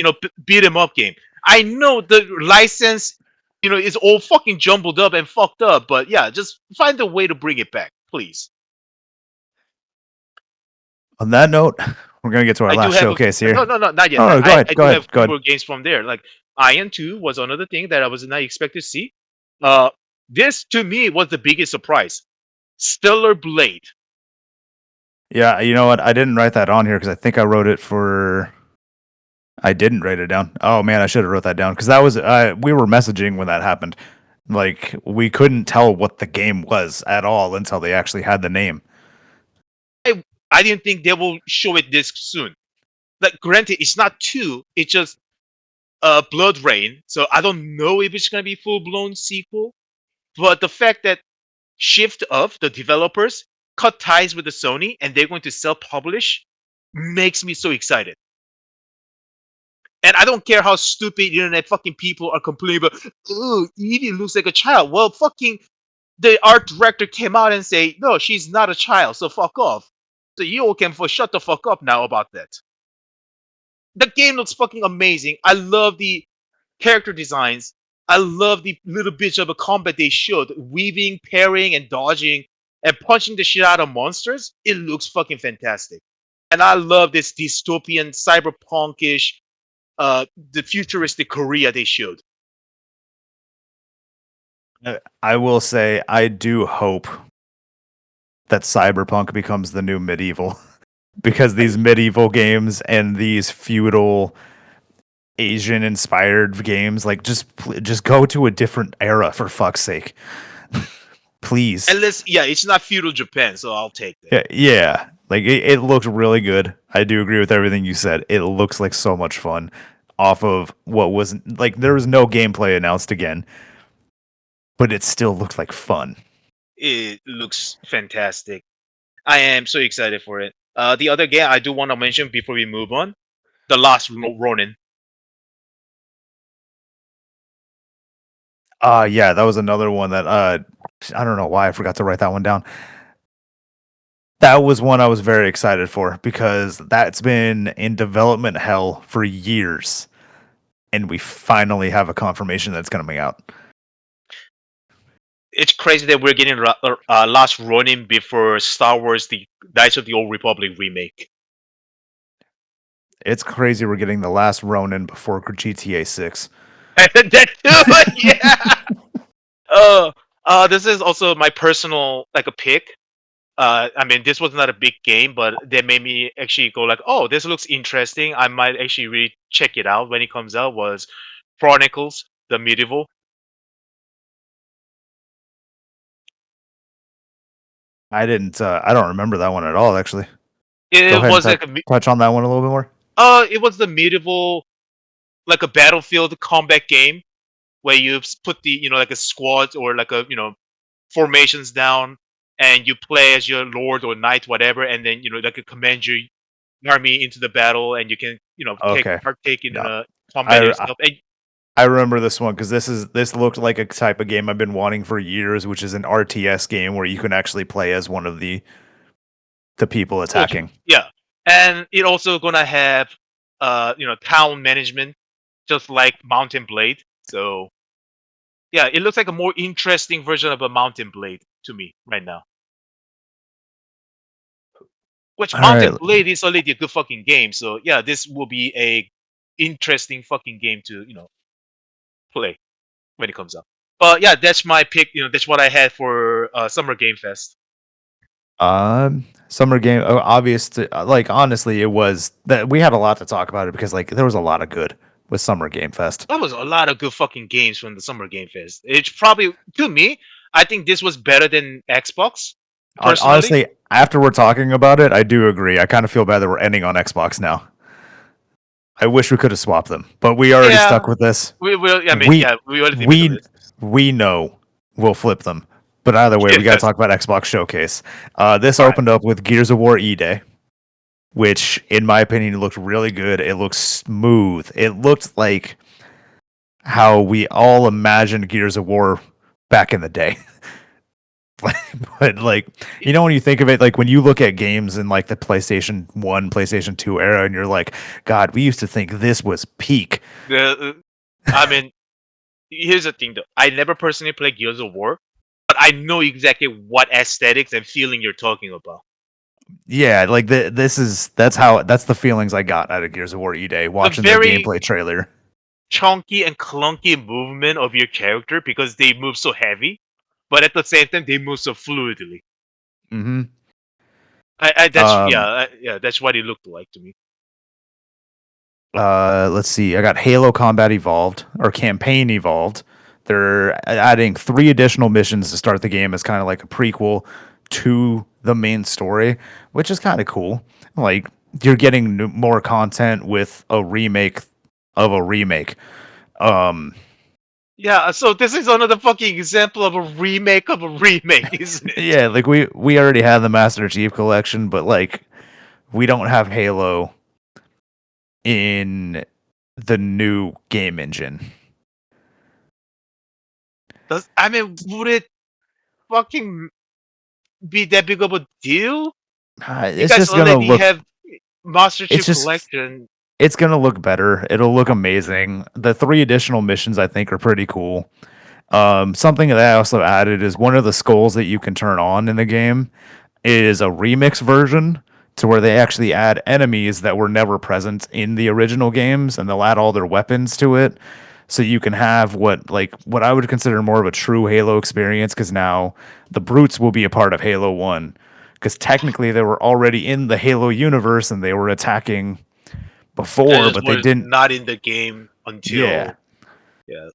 beat 'em up game. I know the license, is all fucking jumbled up and fucked up, but yeah, just find a way to bring it back, please. On that note, we're gonna get to our I do last have showcase here. no, not yet. Oh, no, go ahead, I go do ahead, have go two ahead. more games from there. Like Iron 2 was another thing that I was not expected to see. This to me was the biggest surprise. Stellar Blade. Yeah, you know what? I didn't write that on here because I think I wrote it for. I didn't write it down. Oh man, I should have wrote that down because that was we were messaging when that happened. Like we couldn't tell what the game was at all until they actually had the name. I didn't think they will show it this soon. Like, granted, it's not 2, it's just Blood Rain. So I don't know if it's gonna be full blown sequel. But the fact that Shift of the developers cut ties with the Sony and they're going to self publish makes me so excited. And I don't care how stupid internet fucking people are complaining about. Oh, Evie looks like a child. Well, fucking the art director came out and say, no, she's not a child, so fuck off. So you all can shut the fuck up now about that. The game looks fucking amazing. I love the character designs. I love the little bit of a combat they showed, weaving, parrying, and dodging, and punching the shit out of monsters. It looks fucking fantastic. And I love this dystopian, cyberpunkish, the futuristic Korea they showed. I will say I do hope that Cyberpunk becomes the new medieval because these medieval games and these feudal Asian inspired games like just go to a different era for fuck's sake. Please. Unless, yeah, it's not feudal Japan, so I'll take that. Yeah. Like it looked really good. I do agree with everything you said. It looks like so much fun off of what was like there was no gameplay announced again, but it still looked like fun. It looks fantastic. I am so excited for it. The other game I do want to mention before we move on, The Last Ronin. Yeah, that was another one that I don't know why I forgot to write that one down. That was one I was very excited for because that's been in development hell for years. And we finally have a confirmation that it's coming out. It's crazy that we're getting Last Ronin before Star Wars: The Knights of the Old Republic remake. It's crazy we're getting the last Ronin before GTA 6. That too, yeah. This is also my personal like a pick. I mean, this was not a big game, but they made me actually go like, "Oh, this looks interesting. I might actually really check it out when it comes out." Was Chronicles: The Medieval. I don't remember that one at all actually. Go It ahead was and like touch on that one a little bit more. it was the medieval, like a battlefield combat game where you put the like a squad or like a formations down, and you play as your lord or knight, whatever, and then like a command your army into the battle, and you can Okay. partake in No. combat I stuff. And I remember this one because this looked like a type of game I've been wanting for years, which is an RTS game where you can actually play as one of the people attacking. yeah, and it also gonna have town management, just like Mountain Blade. So yeah, it looks like a more interesting version of a Mountain Blade to me right now. Which All Mountain right. Blade is already a good fucking game. So yeah, this will be a interesting fucking game to play when it comes out. But yeah, that's my pick. That's what I had for Summer Game Fest. Summer game, like honestly, it was that we had a lot to talk about it because like there was a lot of good with Summer Game Fest. That was a lot of good fucking games from the Summer Game Fest. It's probably, to me, I think this was better than Xbox. Personally, Honestly, after we're talking about it, I do agree. I kind of feel bad that we're ending on Xbox now. I wish we could have swapped them, but we already yeah, stuck with this. we will. I mean, We yeah, we already made the we list. we know we'll flip them. But either way, we got to Yes, talk about Xbox Showcase. This right. opened up with Gears of War E-Day, which, in my opinion, looked really good. It looked smooth. It looked like how we all imagined Gears of War back in the day. But like, when you think of it, like when you look at games in like the PlayStation 1, PlayStation 2 era, and you're like, God, we used to think this was peak. I mean, here's the thing though. I never personally played Gears of War, but I know exactly what aesthetics and feeling you're talking about. Yeah, like that's the feelings I got out of Gears of War E-Day watching the very gameplay trailer. chunky and clunky movement of your character because they move so heavy, but at the same time they move so fluidly. Mm-hmm. That's what it looked like to me. Let's see. I got Halo Combat Evolved or Campaign Evolved. They're adding 3 additional missions to start the game as kind of like a prequel to the main story, which is kind of cool. Like you're getting more content with a remake of a remake. Yeah, so this is another fucking example of a remake of a remake, isn't it? Yeah, like we already have the Master Chief Collection, but like we don't have Halo in the new game engine. Would it fucking be that big of a deal? You It's guys just gonna already look. have Master It's Chief just. Collection. It's gonna look better. It'll look amazing. The 3 additional missions I think are pretty cool. Something that I also added is one of the skulls that you can turn on in the game is a remix version to where they actually add enemies that were never present in the original games, and they'll add all their weapons to it. So you can have what I would consider more of a true Halo experience, because now the brutes will be a part of Halo 1. Because technically they were already in the Halo universe and they were attacking That before, just but they was didn't. not in the game Yeah. until yeah.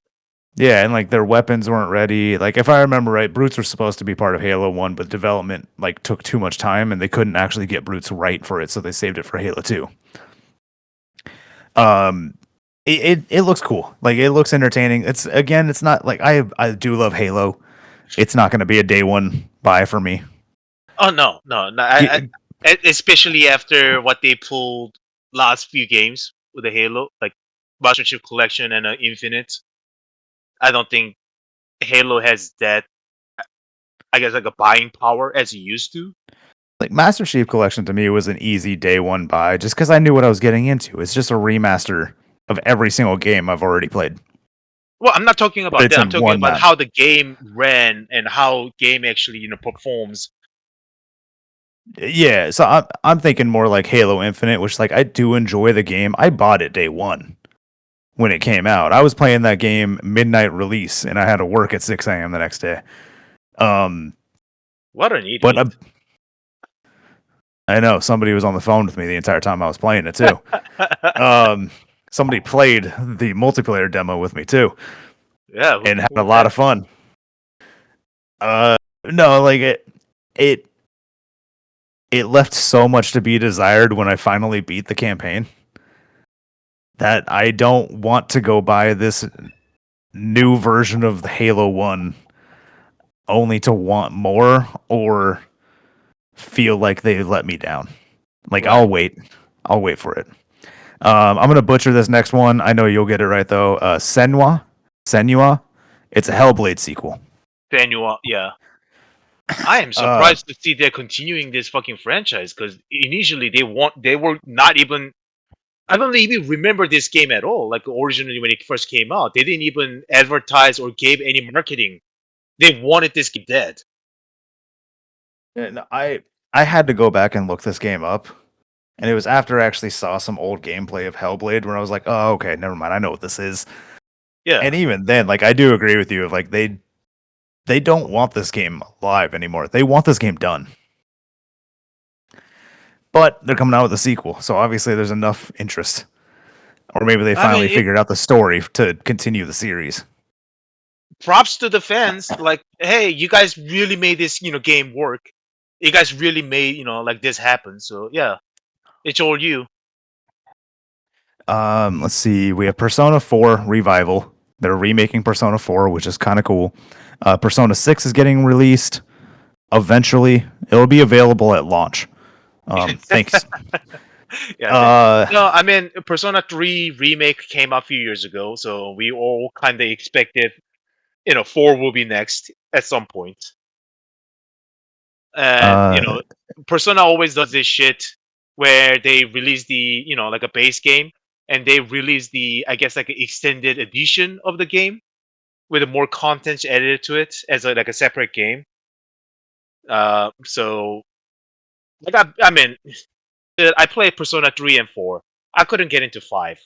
Yeah, and like their weapons weren't ready. Like if I remember right, brutes were supposed to be part of Halo 1, but development like took too much time and they couldn't actually get brutes right for it, so they saved it for Halo 2. It looks cool. Like it looks entertaining. It's not like I do love Halo. It's not going to be a day one buy for me. Oh no. Especially after what they pulled last few games with the Halo, like Master Chief Collection and Infinite. I don't think Halo has that. I guess like a buying power as it used to. Like Master Chief Collection to me was an easy day one buy just because I knew what I was getting into. It's just a remaster of every single game I've already played. Well, I'm not talking But about it's that. I'm in talking one about map. how the game ran and how game actually performs. Yeah, so I'm thinking more like Halo Infinite, which like I do enjoy the game. I bought it day one when it came out. I was playing that game midnight release, and I had to work at 6 a.m. the next day. What an idiot! But I know somebody was on the phone with me the entire time I was playing it too. Somebody played the multiplayer demo with me too. Yeah, and had a lot of fun. No, like it left so much to be desired when I finally beat the campaign that I don't want to go buy this new version of the Halo 1 only to want more or feel like they let me down. Like Right. I'll wait for it. I'm gonna butcher this next one. I know you'll get it right though. Senua. It's a Hellblade sequel. Senua, yeah. I am surprised to see they're continuing this fucking franchise because initially they were not even. I don't even remember this game at all. Like originally when it first came out, they didn't even advertise or gave any marketing. They wanted this game dead. And I had to go back and look this game up. And it was after I actually saw some old gameplay of Hellblade where I was like, oh, okay, never mind. I know what this is. Yeah. And even then, like I do agree with you. Like they don't want this game live anymore. They want this game done. But they're coming out with a sequel, so obviously there's enough interest. Or maybe they I mean, finally figured out the story to continue the series. props to the fans. Like, hey, you guys really made this, game work. You guys really made, like this happen. So yeah, it's all you. Let's see. We have Persona 4 Revival. They're remaking Persona 4, which is kind of cool. Persona 6 is getting released eventually. It'll be available at launch. Thanks. Yeah. Uh, No, I mean, Persona 3 remake came out a few years ago, so we all kind of expected, 4 will be next at some point. And uh, Persona always does this shit where they release the, like a base game, and they release the, I guess, like an extended edition of the game with more content added to it as like a separate game. So like I mean, I played Persona 3 and 4. I couldn't get into 5.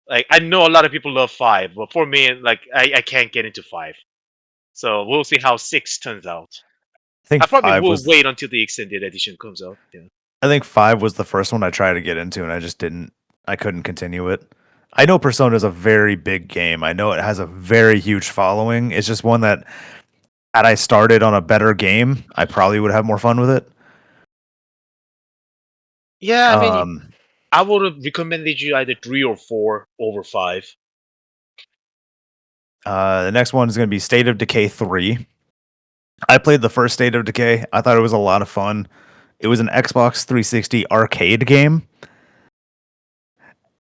Like I know a lot of people love 5, but for me, like I can't get into 5. So we'll see how 6 turns out. I think I probably five will was wait until the extended edition comes out. Yeah. I think 5 was the first one I tried to get into, and I just didn't. I couldn't continue it. I know Persona is a very big game. I know it has a very huge following. It's just one that, had I started on a better game, I probably would have more fun with it. Yeah, I mean, Um, I would have recommended you either 3 or 4 over 5. the next one is going to be State of Decay 3. I played the first State of Decay. I thought it was a lot of fun. It was an Xbox 360 arcade game,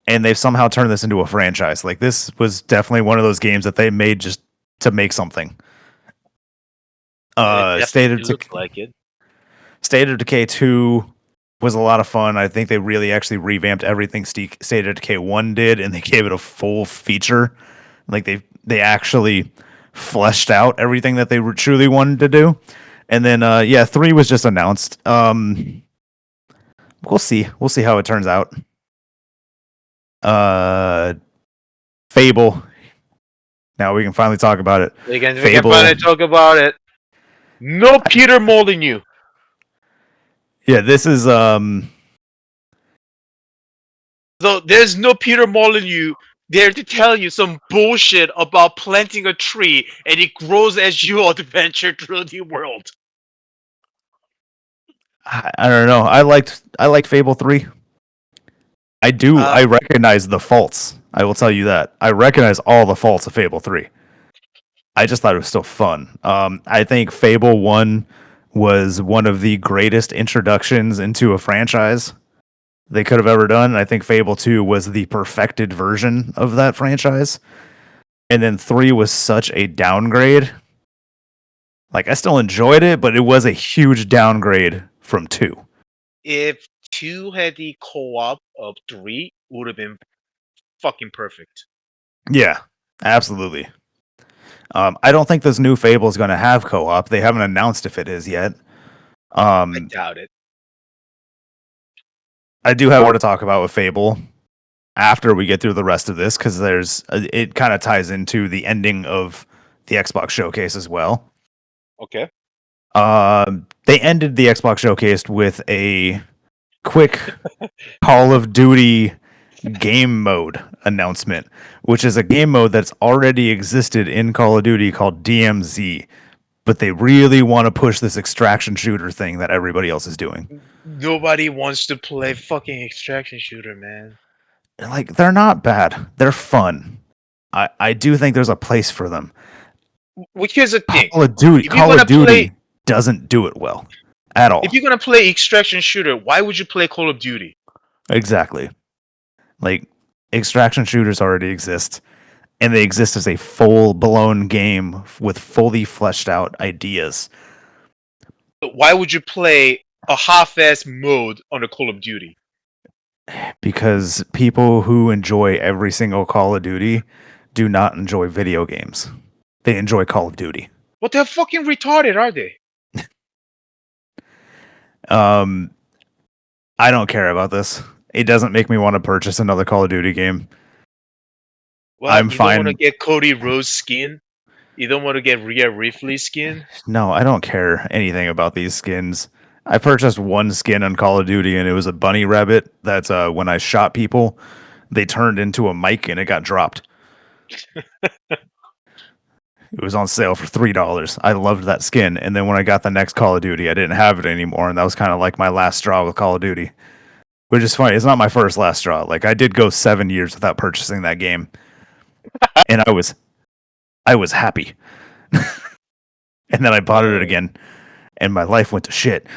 and they've somehow turned this into a franchise. Like, this was definitely one of those games that they made just to make something. It State of definitely looks like it. State of Decay 2 was a lot of fun. I think they really actually revamped everything State of Decay 1 did, and they gave it a full feature. Like they actually fleshed out everything that they truly wanted to do. And then 3 was just announced. We'll see. We'll see how it turns out. Fable. Now we can finally talk about it. We can Fable. finally talk about it. No Peter Molyneux. Yeah, this is So there's no Peter Molyneux there to tell you some bullshit about planting a tree and it grows as you adventure through the world. I don't know. I liked Fable 3. I do. I recognize the faults. I will tell you that. I recognize all the faults of Fable 3. I just thought it was still fun. I think Fable 1 was one of the greatest introductions into a franchise they could have ever done. And I think Fable 2 was the perfected version of that franchise. And then 3 was such a downgrade. Like, I still enjoyed it, but it was a huge downgrade from 2. If 2 had the co-op of 3, would have been fucking perfect. Yeah, absolutely. I don't think this new Fable is going to have co-op. They haven't announced if it is yet. I doubt it. I do have more to talk about with Fable after we get through the rest of this, because it kind of ties into the ending of the Xbox showcase as well. Okay. They ended the Xbox showcase with a quick Call of Duty game mode announcement, which is a game mode that's already existed in Call of Duty called DMZ, but they really want to push this extraction shooter thing that everybody else is doing. Nobody wants to play fucking extraction shooter, man. Like, they're not bad. They're fun. I do think there's a place for them. Well, here's the thing. Call of Duty doesn't do it well at all. If you're gonna play extraction shooter, why would you play Call of Duty? Exactly. Like, extraction shooters already exist, and they exist as a full-blown game with fully fleshed out ideas. Why would you play a half-ass mode on a Call of Duty? Because people who enjoy every single Call of Duty do not enjoy video games. They enjoy Call of Duty. What the fucking retarded are they? I don't care about this. It doesn't make me want to purchase another Call of Duty game. What? I'm You don't want to fine. get Cody Rhodes skin? You don't want to get Rhea Ripley skin? No, I don't care anything about these skins. I purchased one skin on Call of Duty, and it was a bunny rabbit. That's when I shot people, they turned into a mic, and it got dropped. It was on sale for $3. I loved that skin, and then when I got the next Call of Duty, I didn't have it anymore, and that was kind of like my last straw with Call of Duty. Which is funny. It's not my first last straw. Like I did go 7 years without purchasing that game, and I was happy. And then I bought it again, and my life went to shit.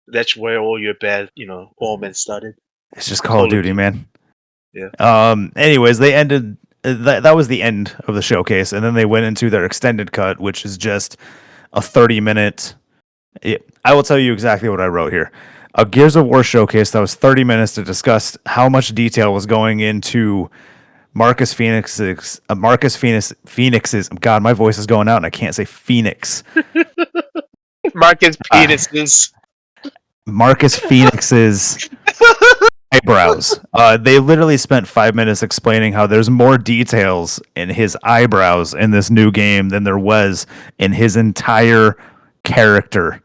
That's where all your bad, omens started. It's just Call of Duty, man. Yeah. Anyways, they ended. That was the end of the showcase, and then they went into their extended cut, which is just a 30-minute. I will tell you exactly what I wrote here. A Gears of War showcase that was 30 minutes to discuss how much detail was going into Marcus Phoenix's. God, my voice is going out, and I can't say Phoenix. Marcus penises. Marcus Phoenix's eyebrows. They literally spent 5 minutes explaining how there's more details in his eyebrows in this new game than there was in his entire character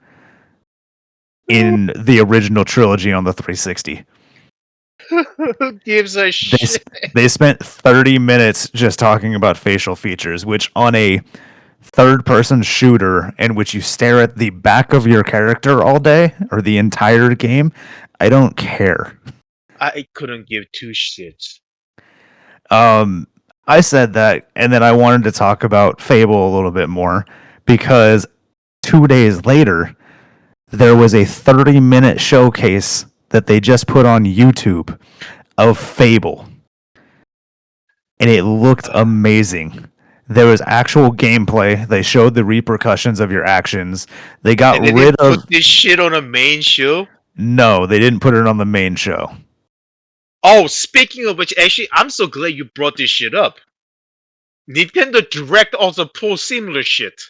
in the original trilogy on the 360. Who gives a shit? They spent 30 minutes just talking about facial features, which on a third-person shooter in which you stare at the back of your character all day or the entire game, I don't care. I couldn't give two shits. I said that, and then I wanted to talk about Fable a little bit more because 2 days later, there was a 30-minute showcase that they just put on YouTube of Fable, and it looked amazing. There was actual gameplay. They showed the repercussions of your actions. They got And they rid didn't of. put this shit on a main show. No, they didn't put it on the main show. Oh, speaking of which, actually, I'm so glad you brought this shit up. Nintendo Direct also pulls similar shit.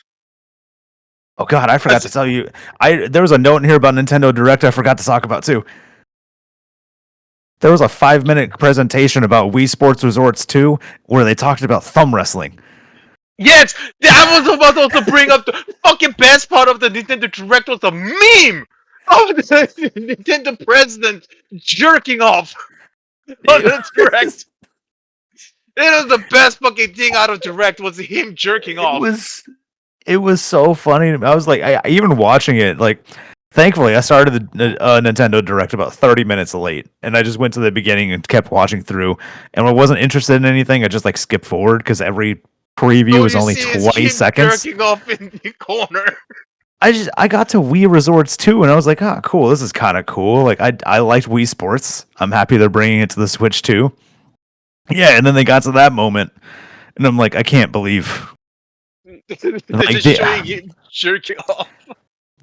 Oh God, I forgot to tell you. There was a note in here about Nintendo Direct I forgot to talk about too. There was a 5-minute presentation about Wii Sports Resorts 2 where they talked about thumb wrestling. Yes, I was about to also bring up the fucking best part of the Nintendo Direct was a meme of the Nintendo president jerking off on the Direct. It was the best fucking thing out of Direct was him jerking off. It was so funny. I was like, I even watching it, like, thankfully I started the Nintendo Direct about 30 minutes late, and I just went to the beginning and kept watching through. And when I wasn't interested in anything, I just like skipped forward because every preview was only 20 seconds. Jerking off in the corner. I got to Wii Resorts 2, and I was like, ah, cool, this is kind of cool. Like I liked Wii Sports. I'm happy they're bringing it to the Switch too. Yeah, and then they got to that moment, and I'm like, I can't believe. Like, just showing him jerking off.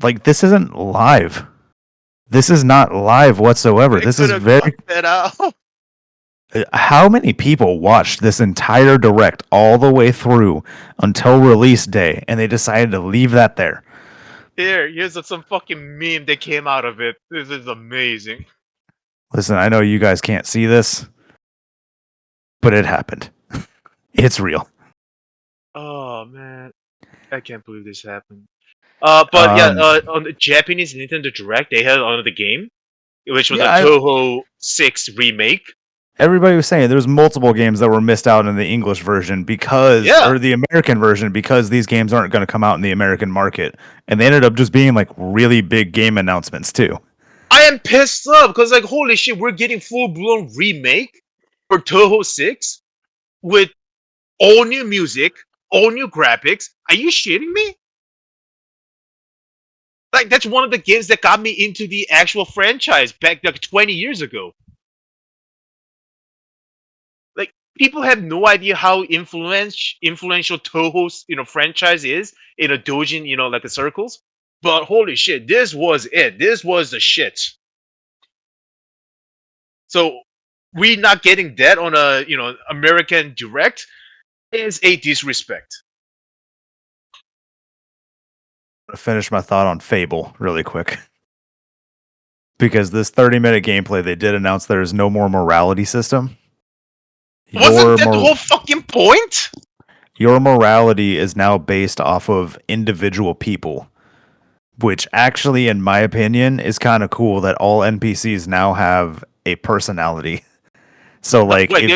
Like, this isn't live. This is not live whatsoever. This is very. That out. How many people watched this entire Direct all the way through until release day, and they decided to leave that there? Here's some fucking meme that came out of it. This is amazing. Listen, I know you guys can't see this, but it happened. It's real. Oh man, I can't believe this happened. On the Japanese Nintendo Direct, they had on the game, which was a Toho 6 remake. Everybody was saying there was multiple games that were missed out in the English version because, or the American version, because these games aren't going to come out in the American market, and they ended up just being like really big game announcements too. I am pissed off because like holy shit, we're getting full blown remake for Toho 6 with all new music, all new graphics. Are you shitting me? Like that's one of the games that got me into the actual franchise back like 20 years ago. Like people have no idea how influential Toho's franchise is in a doujin, like the circles. But holy shit, this was it. This was the shit. So we not getting that on a American Direct is a disrespect. To finish my thought on Fable really quick. Because this 30-minute gameplay, they did announce there is no more morality system. Wasn't Your that the whole fucking point? your morality is now based off of individual people, which actually, in my opinion, is kind of cool that all NPCs now have a personality. So, like, Wait,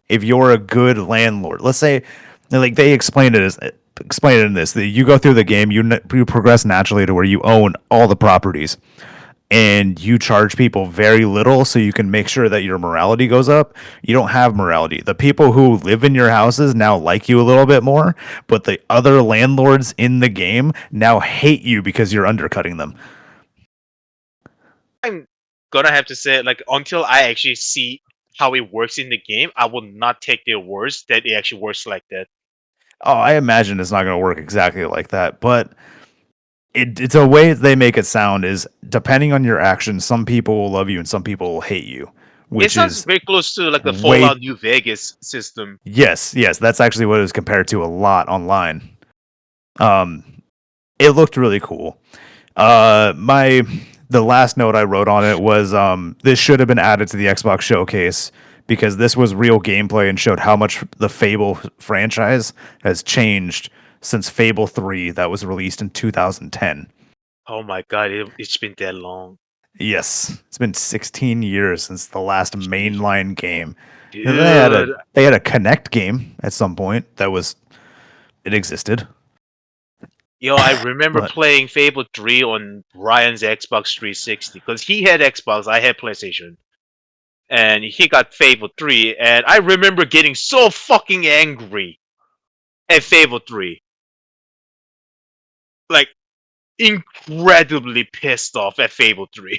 if you're a good landlord, let's say, like they explain it in this that you go through the game, you progress naturally to where you own all the properties, and you charge people very little so you can make sure that your morality goes up. You don't have morality. The people who live in your houses now like you a little bit more, but the other landlords in the game now hate you because you're undercutting them. I'm gonna have to say, like, until I actually see how it works in the game, I will not take their words that it actually works like that. Oh, I imagine it's not going to work exactly like that, but it's a way they make it sound is depending on your actions, some people will love you and some people will hate you, It which sounds is very close to like the way Fallout New Vegas system. yes, that's actually what it was compared to a lot online. Um, it looked really cool. My the last note I wrote on it was this should have been added to the Xbox showcase because this was real gameplay and showed how much the Fable franchise has changed since Fable 3 that was released in 2010. Oh my god, it's been that long. Yes, it's been 16 years since the last mainline game. And Dude. they had a Connect game at some point that was it existed. Yo, I remember But playing Fable 3 on Ryan's Xbox 360 because he had Xbox, I had PlayStation. And he got Fable 3, and I remember getting so fucking angry at Fable 3. Like, incredibly pissed off at Fable 3.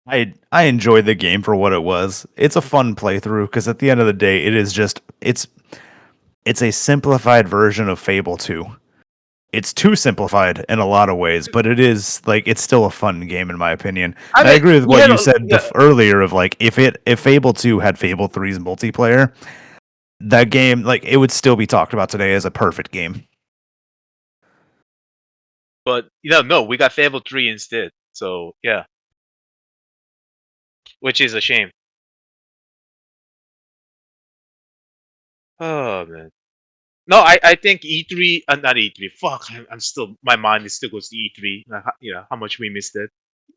I enjoyed the game for what it was. It's a fun playthrough because at the end of the day, it is just it's a simplified version of Fable 2. It's too simplified in a lot of ways, but it is like it's still a fun game in my opinion. I And I mean, agree with we what had you a, said yeah, earlier of like if Fable 2 had Fable 3's multiplayer, that game like it would still be talked about today as a perfect game. but no, we got Fable 3 instead. So, yeah, which is a shame. Oh, man. No, I think E3, not E3. Fuck, I'm still, my mind is still goes to E3. How much we missed it.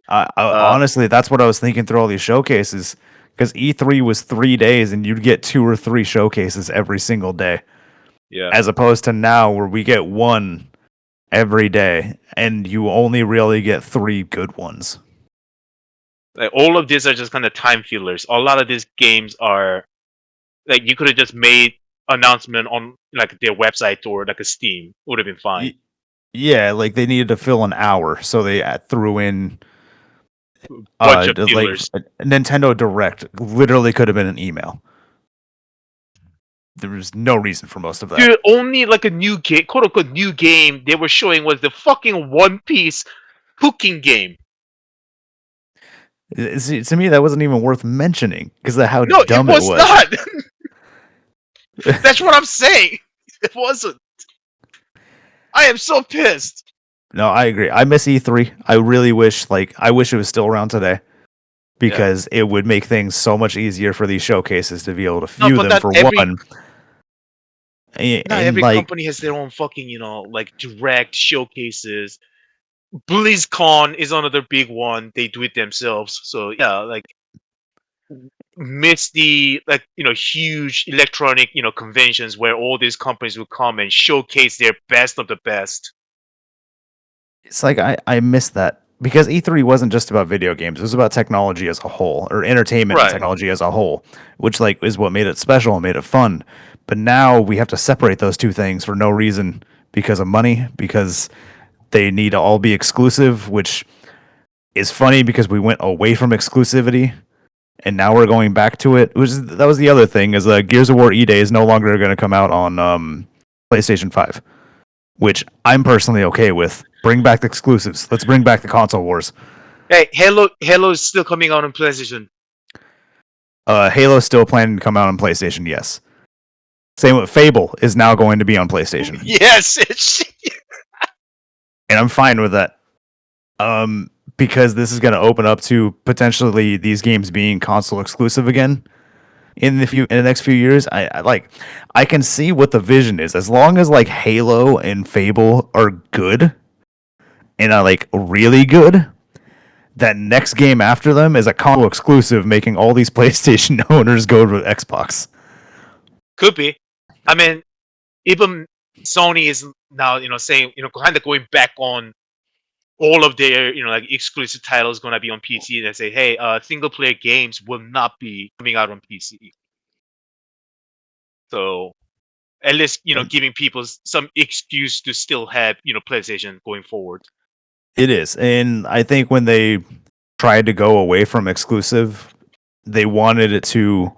Uh, Honestly, that's what I was thinking through all these showcases because E3 was 3 days and you'd get 2 or 3 showcases every single day, yeah. as opposed to now where we get one every day and you only really get 3 good ones. Like, all of these are just kind of time fillers. A lot of these games are like you could have just made announcement on like their website or like a Steam would have been fine. Yeah, like they needed to fill an hour, so they threw in Bunch of like fillers. a Nintendo Direct. Literally could have been an email. There was no reason for most of that. Dude, only like a new game, quote unquote new game they were showing was the fucking One Piece cooking game. See, to me, that wasn't even worth mentioning because of how No, it dumb it was was. not. That's what I'm saying. It wasn't. I am so pissed. No, I agree. I miss E3. I really wish, I wish it was still around today because it would make things so much easier for these showcases to be able to No, view but them not for every one. not And every like, company has their own fucking, like direct showcases. BlizzCon is another big one. They do it themselves. So yeah, like miss the like huge electronic conventions where all these companies will come and showcase their best of the best. it's like I miss that because E3 wasn't just about video games. It was about technology as a whole or entertainment and Right. technology as a whole, which like is what made it special and made it fun. But now we have to separate those two things for no reason because of money, because they need to all be exclusive, which is funny because we went away from exclusivity and now we're going back to it. That was the other thing is Gears of War E-Day is no longer going to come out on PlayStation 5, which I'm personally okay with. Bring back the exclusives. Let's bring back the console wars. Hey, Halo is still coming out on PlayStation. Halo's still planning to come out on PlayStation, yes. Same with Fable is now going to be on PlayStation. Yes, it's And I'm fine with that. Because this is going to open up to potentially these games being console exclusive again. in the next few years. I can see what the vision is. As long as like Halo and Fable are good and are like really good, that next game after them is a console exclusive, making all these PlayStation owners go to Xbox. Could be. I mean, even Sony is now, saying, kind of going back on all of their, like exclusive titles going to be on PC. They say, hey, single player games will not be coming out on PC. So at least, giving people some excuse to still have, PlayStation going forward. It is. And I think when they tried to go away from exclusive, they wanted it to.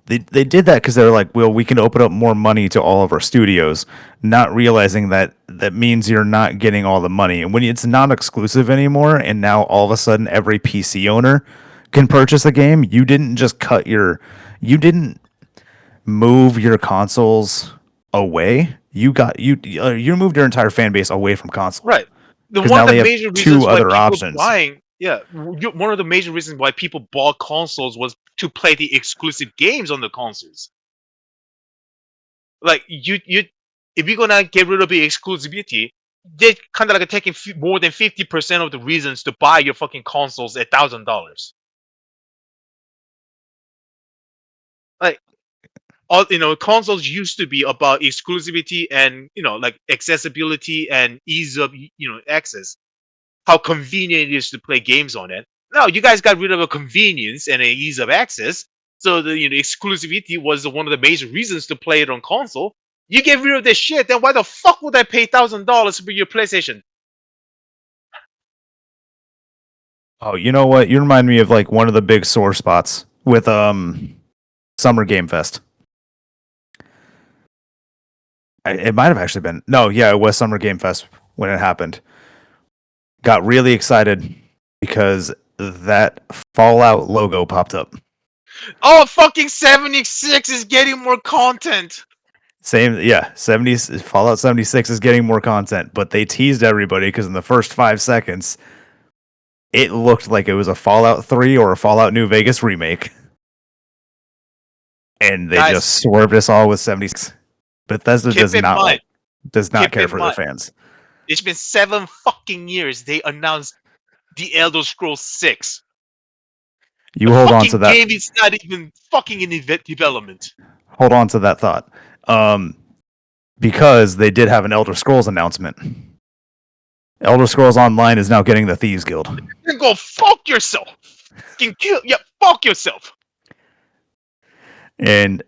They did that because they're like, well, we can open up more money to all of our studios, not realizing that means you're not getting all the money. And when it's not exclusive anymore, and now all of a sudden every PC owner can purchase a game, you didn't just you didn't move your consoles away. You moved your entire fan base away from console. Right. Because One now of they the have major two reasons why other people options. buying, one of the major reasons why people bought consoles was to play the exclusive games on the consoles. Like if you're gonna get rid of the exclusivity, they're kind of like taking more than 50% of the reasons to buy your fucking consoles at $1,000. Like, all consoles used to be about exclusivity and like accessibility and ease of access. How convenient it is to play games on it. Now you guys got rid of a convenience and an ease of access, so the exclusivity was one of the major reasons to play it on console. You get rid of this shit, then why the fuck would I pay $1,000 for your PlayStation? Oh, you know what? You remind me of like one of the big sore spots with Summer Game Fest. It might have actually been. No, yeah, it was Summer Game Fest when it happened. Got really excited because that Fallout logo popped up. Oh, fucking 76 is getting more content. Same, yeah. Fallout 76 is getting more content, but they teased everybody because in the first 5 seconds, it looked like it was a Fallout 3 or a Fallout New Vegas remake, and they just swerved us all with 76. Bethesda does not care for their fans. It's been 7 fucking years. They announced the Elder Scrolls 6. You hold on to that. The game is not even fucking in development. Hold on to that thought. Because they did have an Elder Scrolls announcement. Elder Scrolls Online is now getting the Thieves Guild. Then go fuck yourself. Fuck yourself. And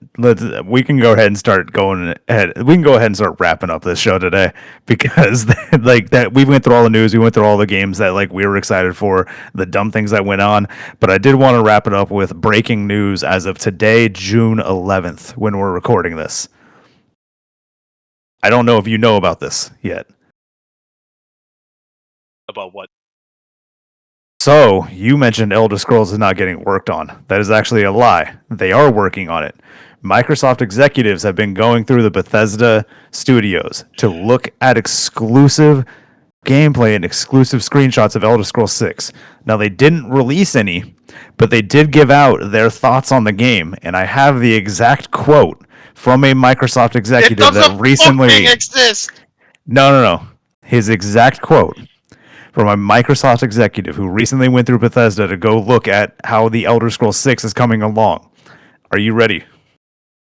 we can go ahead and start going ahead. We can go ahead and start wrapping up this show today because like that we went through all the news, we went through all the games that like we were excited for, the dumb things that went on. But I did want to wrap it up with breaking news as of today, June 11th, when we're recording this. I don't know if you know about this yet. About what? So, you mentioned Elder Scrolls is not getting worked on. That is actually a lie. They are working on it. Microsoft executives have been going through the Bethesda studios to look at exclusive gameplay and exclusive screenshots of Elder Scrolls 6. Now, they didn't release any, but they did give out their thoughts on the game, and I have the exact quote from a Microsoft executive that recently exist. No. His exact quote from a Microsoft executive who recently went through Bethesda to go look at how the Elder Scrolls 6 is coming along. Are you ready?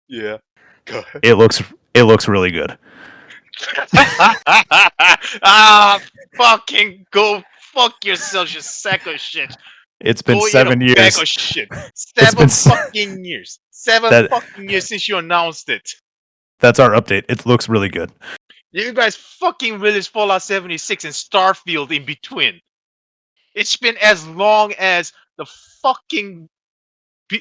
Yeah. Go ahead. It looks really good. Fucking go fuck yourself, you sack of shit. It's been 7 years. Bag of shit. 7 fucking years. 7 fucking years since you announced it. That's our update. It looks really good. You guys fucking released Fallout 76 and Starfield in between. It's been as long as the fucking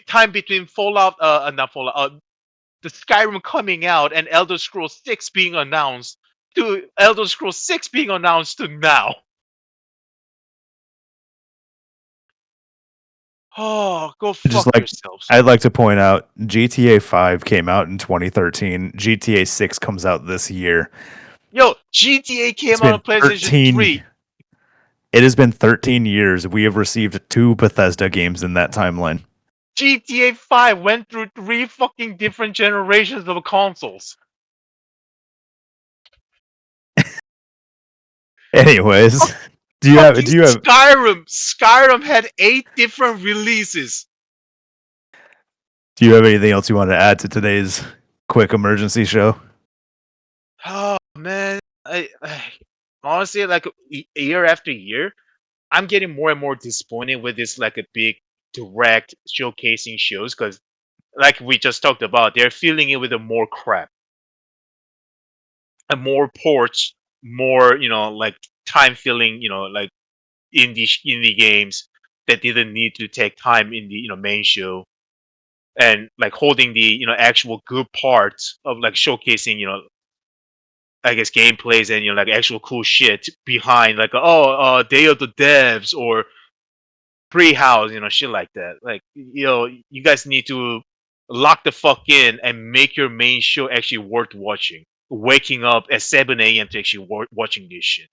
time between the Skyrim coming out and Elder Scrolls 6 being announced to Elder Scrolls 6 being announced to now. Oh, go fuck yourselves. I'd like to point out GTA 5 came out in 2013. GTA 6 comes out this year. Yo, GTA came out on PlayStation 3. It has been 13 years. We have received 2 Bethesda games in that timeline. GTA 5 went through 3 fucking different generations of consoles. Anyways, do you have Skyrim had 8 different releases. anything else you want to add to today's quick emergency show? Oh man, I honestly like year after year, I'm getting more and more disappointed with this like a big direct showcasing shows because like we just talked about, they're filling it with a more crap and more ports, more like time filling, like indie games that didn't need to take time in the main show and like holding the actual good parts of like showcasing I guess gameplays and like actual cool shit behind like Day of the Devs or Pre-House, shit like that. Like you guys need to lock the fuck in and make your main show actually worth watching. Waking up at 7 a.m. to actually watching this shit.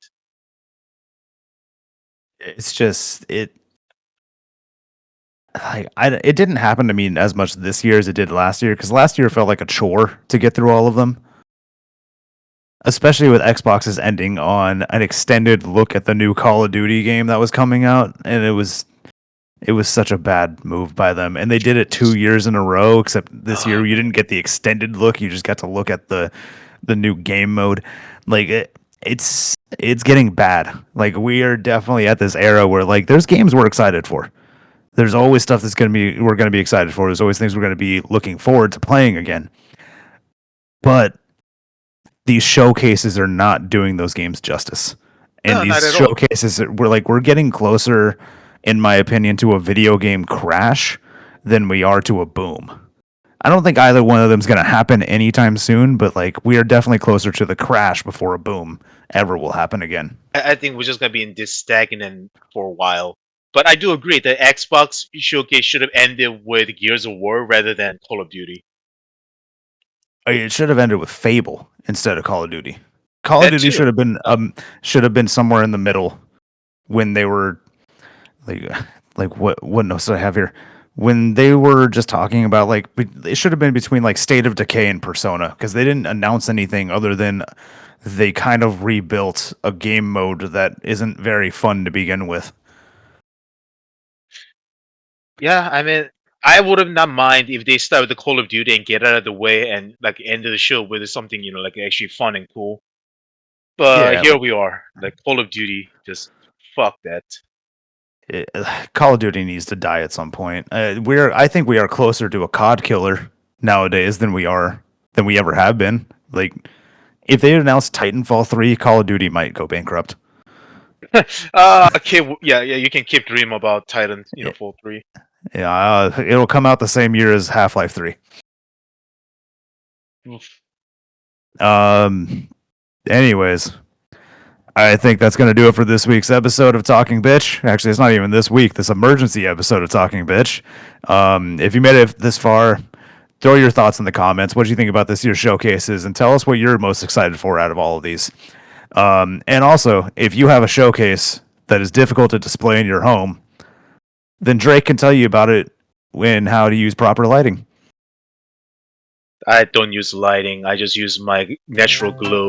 It's just it didn't happen to me as much this year as it did last year, because last year felt like a chore to get through all of them. Especially with Xbox's ending on an extended look at the new Call of Duty game that was coming out, and it was such a bad move by them. And they did it 2 years in a row, except this year you didn't get the extended look, you just got to look at the new game mode. Like it's getting bad. Like we are definitely at this era where like there's games we're excited for. There's always stuff we're going to be excited for. There's always things we're going to be looking forward to playing again. But these showcases are not doing those games justice. And No, not these at all. showcases, we're getting closer, in my opinion, to a video game crash than we are to a boom. I don't think either one of them is going to happen anytime soon, but like we are definitely closer to the crash before a boom ever will happen again. I think we're just gonna be in this stagnant for a while. But I do agree that Xbox showcase should have ended with Gears of War rather than Call of Duty. It should have ended with Fable instead of Call of Duty. Call of That Duty too. should have been somewhere in the middle when they were like what notes did I have here? When they were just talking about like it should have been between like State of Decay and Persona, because they didn't announce anything other than they kind of rebuilt a game mode that isn't very fun to begin with. Yeah, I mean, I would have not mind if they start with the Call of Duty and get out of the way and like end of the show with something like actually fun and cool. But Yeah, here we are, like Call of Duty, just fuck that. Call of Duty needs to die at some point. I think we are closer to a COD killer nowadays than we ever have been. Like if they announced Titanfall 3, Call of Duty might go bankrupt. Okay, yeah, you can keep dream about Titan, Fall 3. Yeah, it'll come out the same year as Half-Life 3. Oof. Anyways, I think that's going to do it for this week's episode of Talking Bitch. Actually, it's not even this week, this emergency episode of Talking Bitch. If you made it this far, throw your thoughts in the comments. What do you think about this year's showcases? And tell us what you're most excited for out of all of these. And also, if you have a showcase that is difficult to display in your home, then Drake can tell you about it and how to use proper lighting. I don't use lighting. I just use my natural glow.